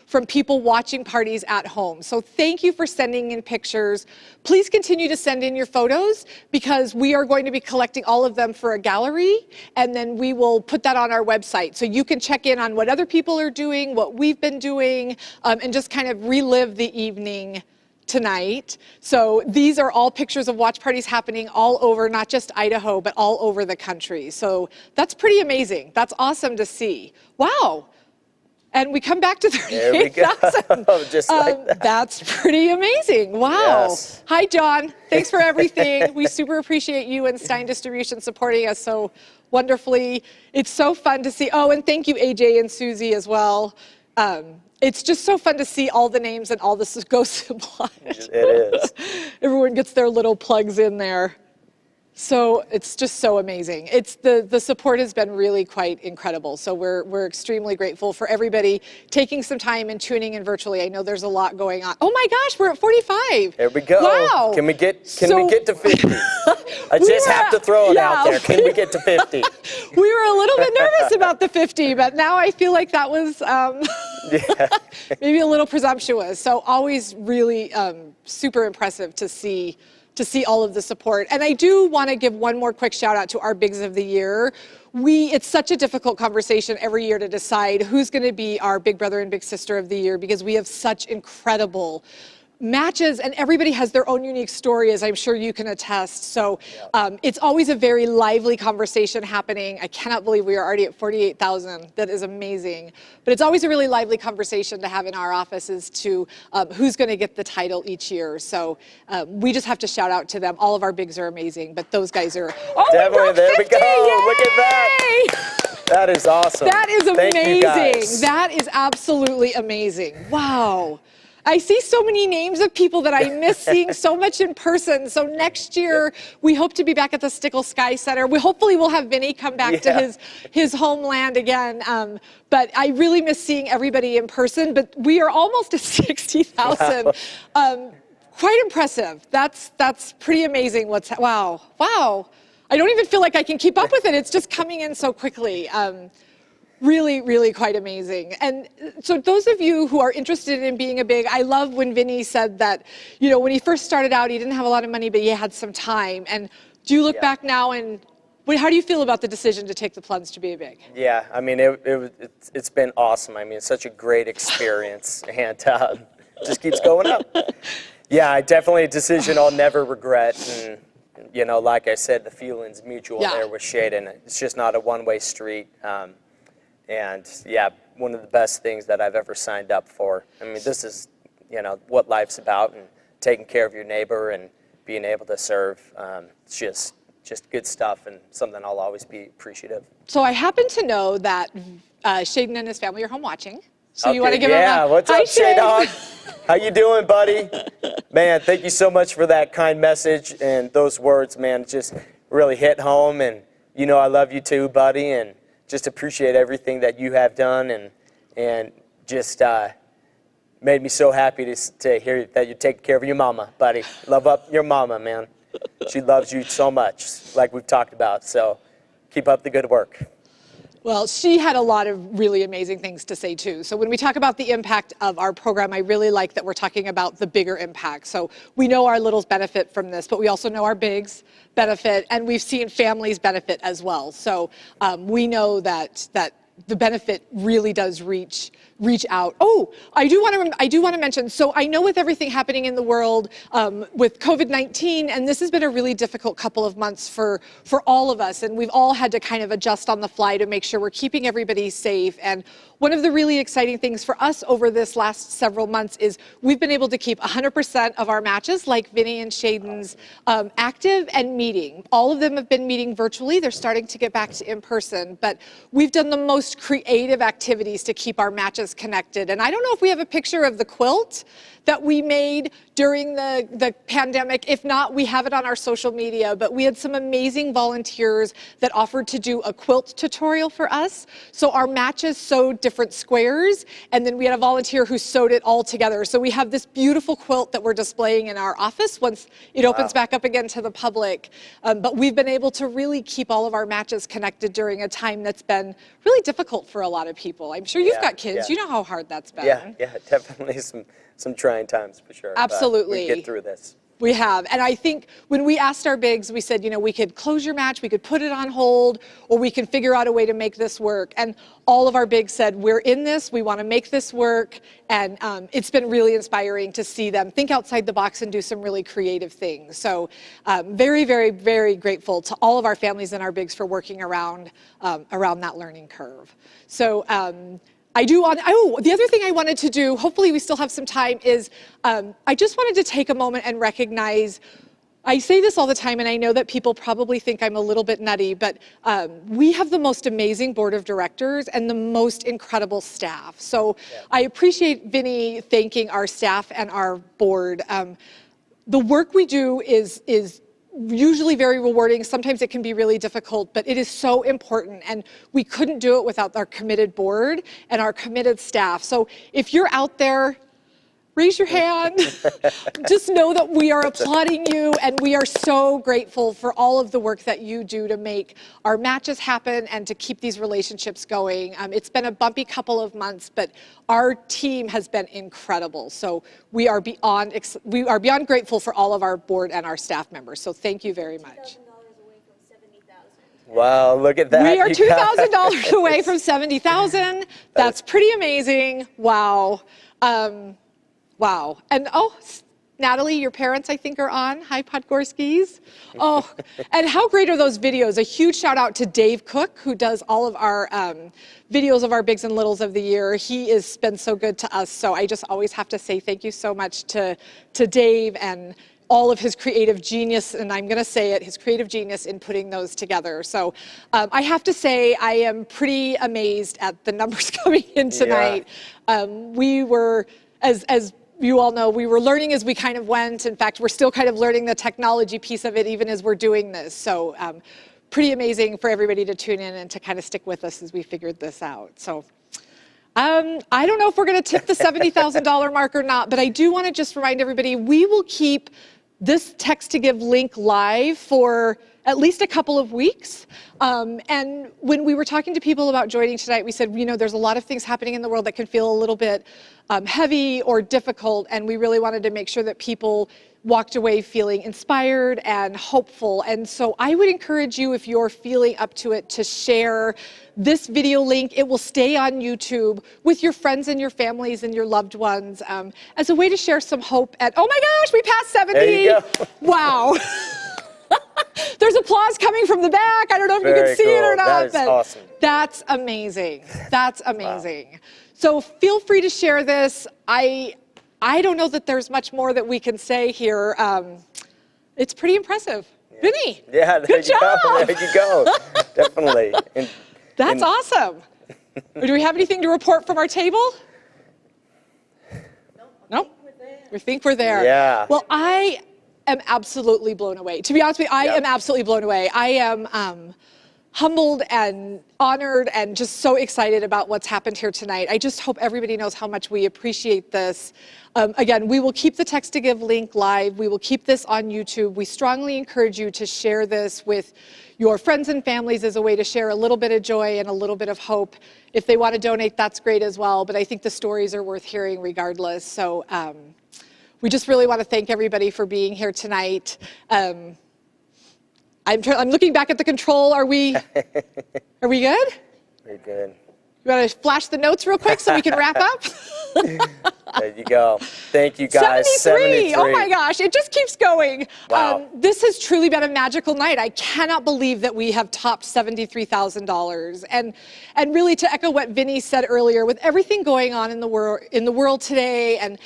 from people watching parties at home. So thank you for sending in pictures. Please continue to send in your photos because we are going to be collecting all of them for a gallery, and then we will put that on our website. So you can check in on what other people are doing, what we've been doing, and just kind of relive the evening tonight. So these are all pictures of watch parties happening all over, not just Idaho, but all over the country. So that's pretty amazing. That's awesome to see. Wow. And we come back to 38,000. Just like that. That's pretty amazing. Wow. Yes. Hi, John. Thanks for everything. We super appreciate you and Stein Distribution supporting us so wonderfully. It's so fun to see. Oh, and thank you, AJ and Susie as well. It's just so fun to see all the names and all the Go Sublime. It is. Everyone gets their little plugs in there. So it's just so amazing. It's the support has been really quite incredible. So we're extremely grateful for everybody taking some time and tuning in virtually. I know there's a lot going on. Oh my gosh, we're at 45. There we go. Wow. Can we get to 50? I just have to throw it out there. Can we get to 50? We were a little bit nervous about the 50, but now I feel like that was maybe a little presumptuous. So always really super impressive to see all of the support. And I do want to give one more quick shout out to our Bigs of the Year. It's such a difficult conversation every year to decide who's going to be our Big Brother and Big Sister of the Year, because we have such incredible matches and everybody has their own unique story, as I'm sure you can attest. So it's always a very lively conversation happening. I cannot believe we are already at 48,000. That is amazing. But it's always a really lively conversation to have in our office as to who's going to get the title each year. So we just have to shout out to them. All of our bigs are amazing, but those guys are, definitely. There 50, we go. yay! Look at that. That is awesome. That is Thank you, guys. amazing. That is absolutely amazing. Wow. I see so many names of people that I miss seeing so much in person. So next year, we hope to be back at the Stickle Sky Center. Hopefully we'll have Vinny come back to his homeland again. But I really miss seeing everybody in person. But we are almost at 60,000. Quite impressive. That's pretty amazing. Wow. I don't even feel like I can keep up with it. It's just coming in so quickly. Really, really quite amazing. And so those of you who are interested in being a big, I love when Vinny said that, when he first started out, he didn't have a lot of money, but he had some time. And do you look back now and how do you feel about the decision to take the plunge to be a big? Yeah, I mean, it's been awesome. I mean, it's such a great experience, and just keeps going up. Yeah, definitely a decision I'll never regret. And, like I said, the feeling's mutual there with Shaden. It's just not a one-way street. And yeah, one of the best things that I've ever signed up for. I mean, this is, what life's about, and taking care of your neighbor and being able to serve. It's just good stuff, and something I'll always be appreciative. So I happen to know that Shaden and his family are home watching. So you want to give him a what's up, Shaden? How you doing, buddy? Man, thank you so much for that kind message, and those words, man, just really hit home. And I love you too, buddy, and just appreciate everything that you have done, and just made me so happy to hear that you're taking care of your mama, buddy. Love up your mama, man. She loves you so much, like we've talked about. So keep up the good work. Well, she had a lot of really amazing things to say too. So when we talk about the impact of our program, I really like that we're talking about the bigger impact. So we know our littles benefit from this, but we also know our bigs benefit, and we've seen families benefit as well. So we know that the benefit really does reach out. Oh, I do want to mention, so I know with everything happening in the world with COVID-19, and this has been a really difficult couple of months for all of us, and we've all had to kind of adjust on the fly to make sure we're keeping everybody safe. And one of the really exciting things for us over this last several months is we've been able to keep 100% of our matches, like Vinny and Shaden's, active and meeting. All of them have been meeting virtually. They're starting to get back to in person, but we've done the most creative activities to keep our matches connected. And I don't know if we have a picture of the quilt that we made during the pandemic. If not, we have it on our social media, but we had some amazing volunteers that offered to do a quilt tutorial for us. So our matches sewed different squares, and then we had a volunteer who sewed it all together. So we have this beautiful quilt that we're displaying in our office once it opens back up again to the public. But we've been able to really keep all of our matches connected during a time that's been really difficult for a lot of people. I'm sure you've got kids. You know how hard that's been. Yeah, definitely some trying times for sure. Absolutely. But we get through this. We have. And I think when we asked our bigs, we said, we could close your match, we could put it on hold, or we can figure out a way to make this work. And all of our bigs said, we're in this, we want to make this work. And it's been really inspiring to see them think outside the box and do some really creative things. So very, very, very grateful to all of our families and our bigs for working around that learning curve. So the other thing I wanted to do, hopefully we still have some time, is I just wanted to take a moment and recognize I say this all the time, and I know that people probably think I'm a little bit nutty, but we have the most amazing board of directors and the most incredible staff. So I appreciate Vinny thanking our staff and our board. The work we do is usually very rewarding. Sometimes it can be really difficult, but it is so important, and we couldn't do it without our committed board and our committed staff. So if you're out there, raise your hand. Just know that we are applauding you, and we are so grateful for all of the work that you do to make our matches happen and to keep these relationships going. It's been a bumpy couple of months, but our team has been incredible. So we are beyond grateful for all of our board and our staff members. So thank you very much. Wow, look at that. We are $2,000 away from $70,000. That's pretty amazing. Wow. Wow. And Natalie, your parents, I think, are on. Hi, Podgorskis. Oh, and how great are those videos? A huge shout out to Dave Cook, who does all of our videos of our bigs and littles of the year. He has been so good to us. So I just always have to say thank you so much to Dave and all of his creative genius, and I'm going to say it, his creative genius in putting those together. So I have to say I am pretty amazed at the numbers coming in tonight. Yeah. We were, as you all know, we were learning as we kind of went. In fact, we're still kind of learning the technology piece of it even as we're doing this. So pretty amazing for everybody to tune in and to kind of stick with us as we figured this out. So I don't know if we're going to tip the $70,000 mark or not, but I do want to just remind everybody, we will keep this Text to Give link live for at least a couple of weeks. And when we were talking to people about joining tonight, we said, you know, there's a lot of things happening in the world that can feel a little bit heavy or difficult, and we really wanted to make sure that people walked away feeling inspired and hopeful. And so I would encourage you, if you're feeling up to it, to share this video link. It will stay on YouTube with your friends and your families and your loved ones as a way to share some hope. Oh my gosh, we passed 70. There you go. Wow. There's applause coming from the back. I don't know if you can see it or not. That is awesome. That's amazing. That's amazing. Wow. So feel free to share this. I don't know that there's much more that we can say here. It's pretty impressive. Yeah. Vinny, yeah, good job. There you go. Definitely. That's awesome. Do we have anything to report from our table? Nope. We think we're there. Yeah. Well, I am absolutely blown away. To be honest with you, I am absolutely blown away. I am humbled and honored and just so excited about what's happened here tonight. I just hope everybody knows how much we appreciate this. Again, we will keep the Text to Give link live. We will keep this on YouTube. We strongly encourage you to share this with your friends and families as a way to share a little bit of joy and a little bit of hope. If they want to donate, that's great as well. But I think the stories are worth hearing regardless. So we just really want to thank everybody for being here tonight. I'm looking back at the control. Are we good? We're good. You want to flash the notes real quick so we can wrap up? There you go. Thank you, guys. 73. Oh my gosh, it just keeps going. Wow. This has truly been a magical night. I cannot believe that we have topped $73,000. And really, to echo what Vinny said earlier, with everything going on in the world today, and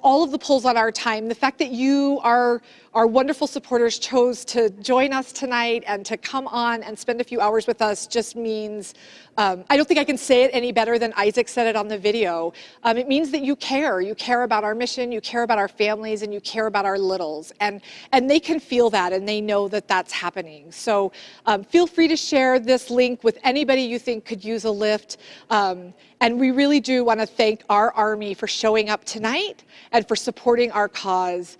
all of the pulls on our time, the fact that you, our wonderful supporters, chose to join us tonight and to come on and spend a few hours with us just means, I don't think I can say it any better than Isaac said it on the video. It means that you care. You care about our mission, you care about our families, and you care about our littles. And they can feel that, and they know that that's happening. So feel free to share this link with anybody you think could use a lift. And we really do want to thank our Army for showing up tonight and for supporting our cause.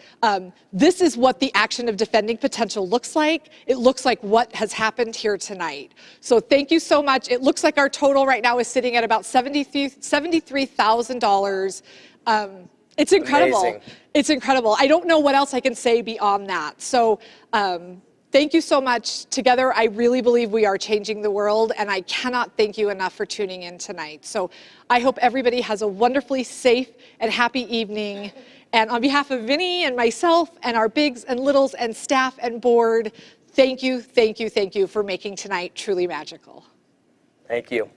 This is what the action of defending potential looks like. It looks like what has happened here tonight. So thank you so much. It looks like our total right now is sitting at about $73,000. It's incredible. Amazing. It's incredible. I don't know what else I can say beyond that. So thank you so much. Together, I really believe we are changing the world, and I cannot thank you enough for tuning in tonight. So I hope everybody has a wonderfully safe and happy evening. And on behalf of Vinny and myself and our bigs and littles and staff and board, thank you, thank you, thank you for making tonight truly magical. Thank you.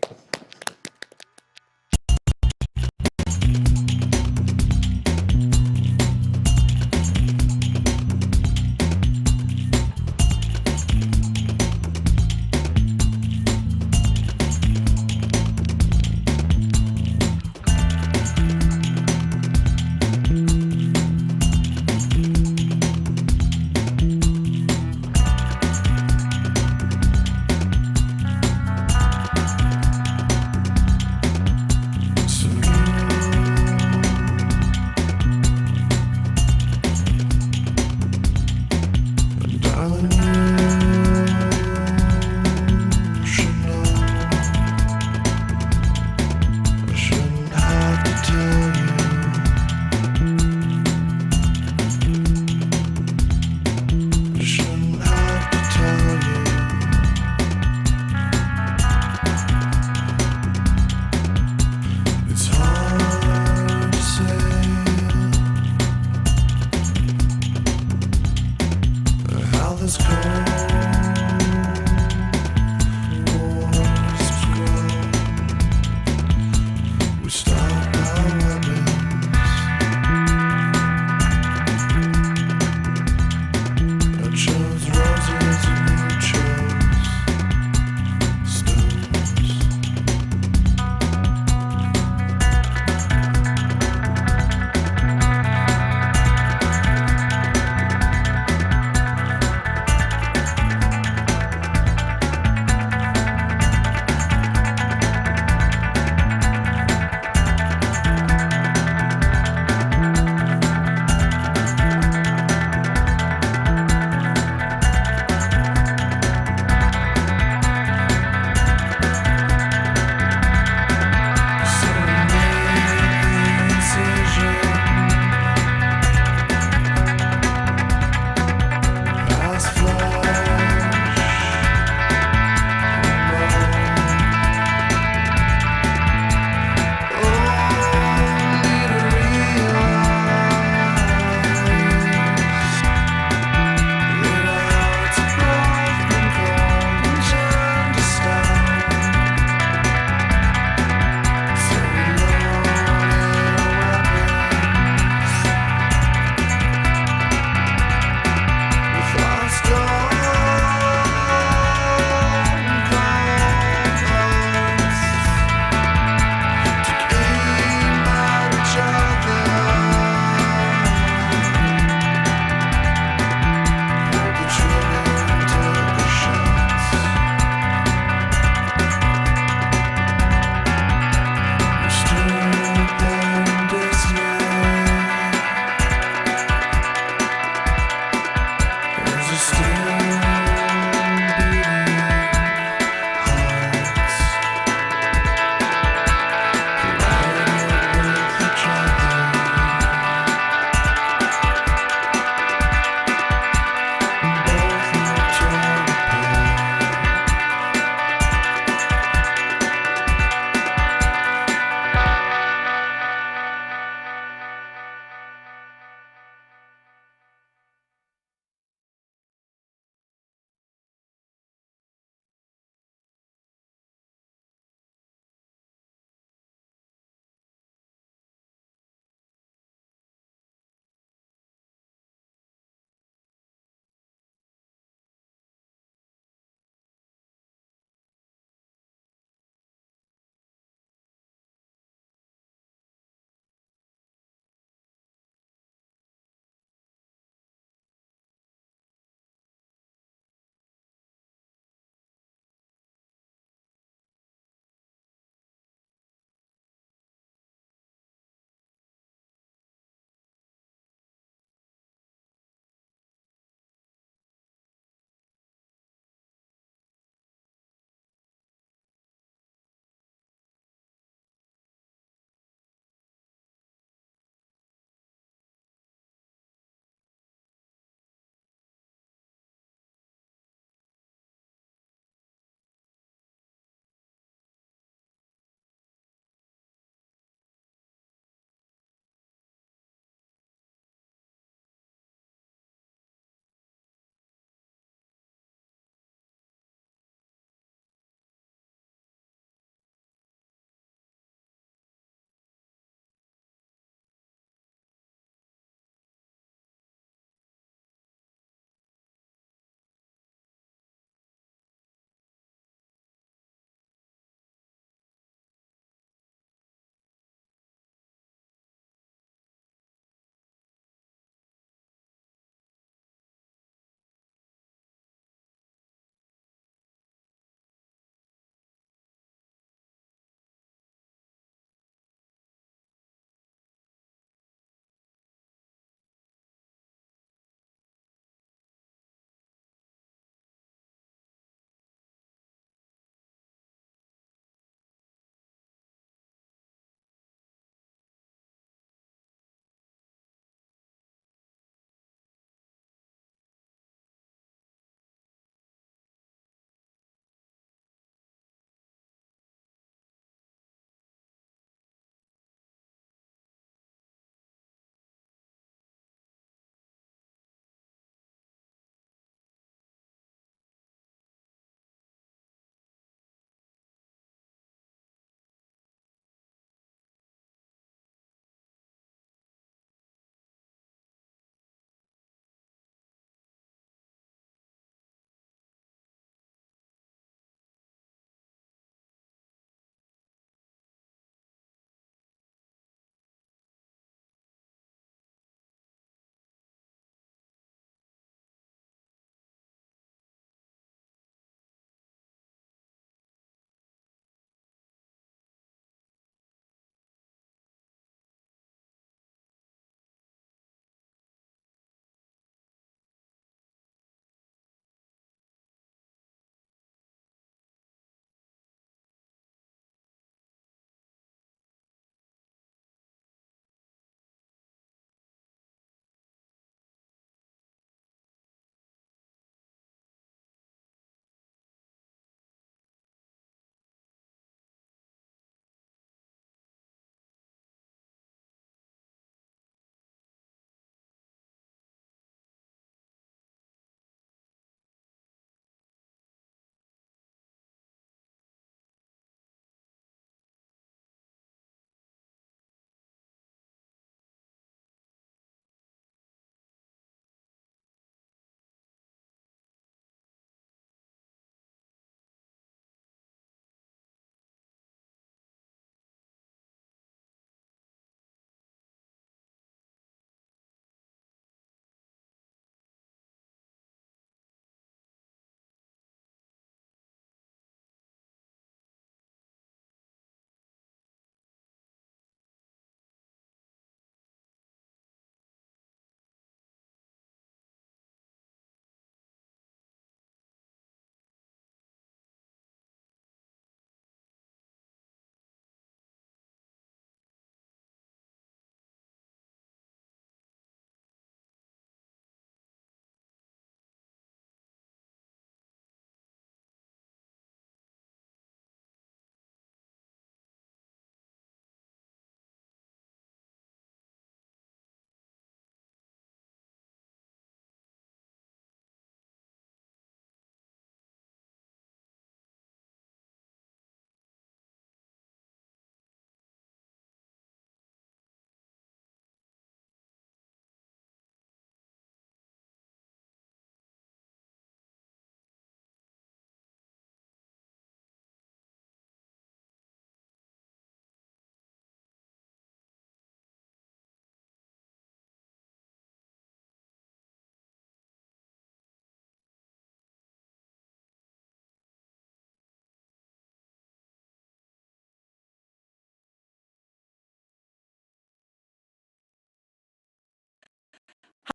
stopped our weapons. I chose roses and you chose stones.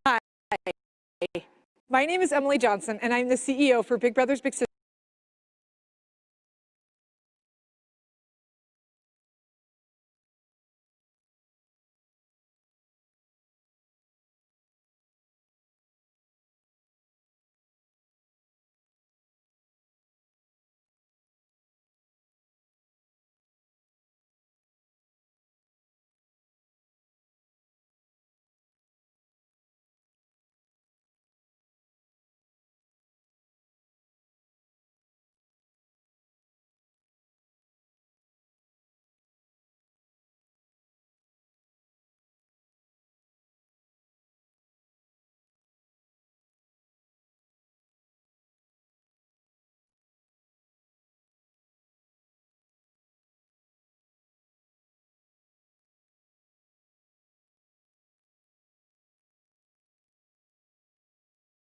Hi, my name is Emily Johnson, and I'm the CEO for Big Brothers Big Sisters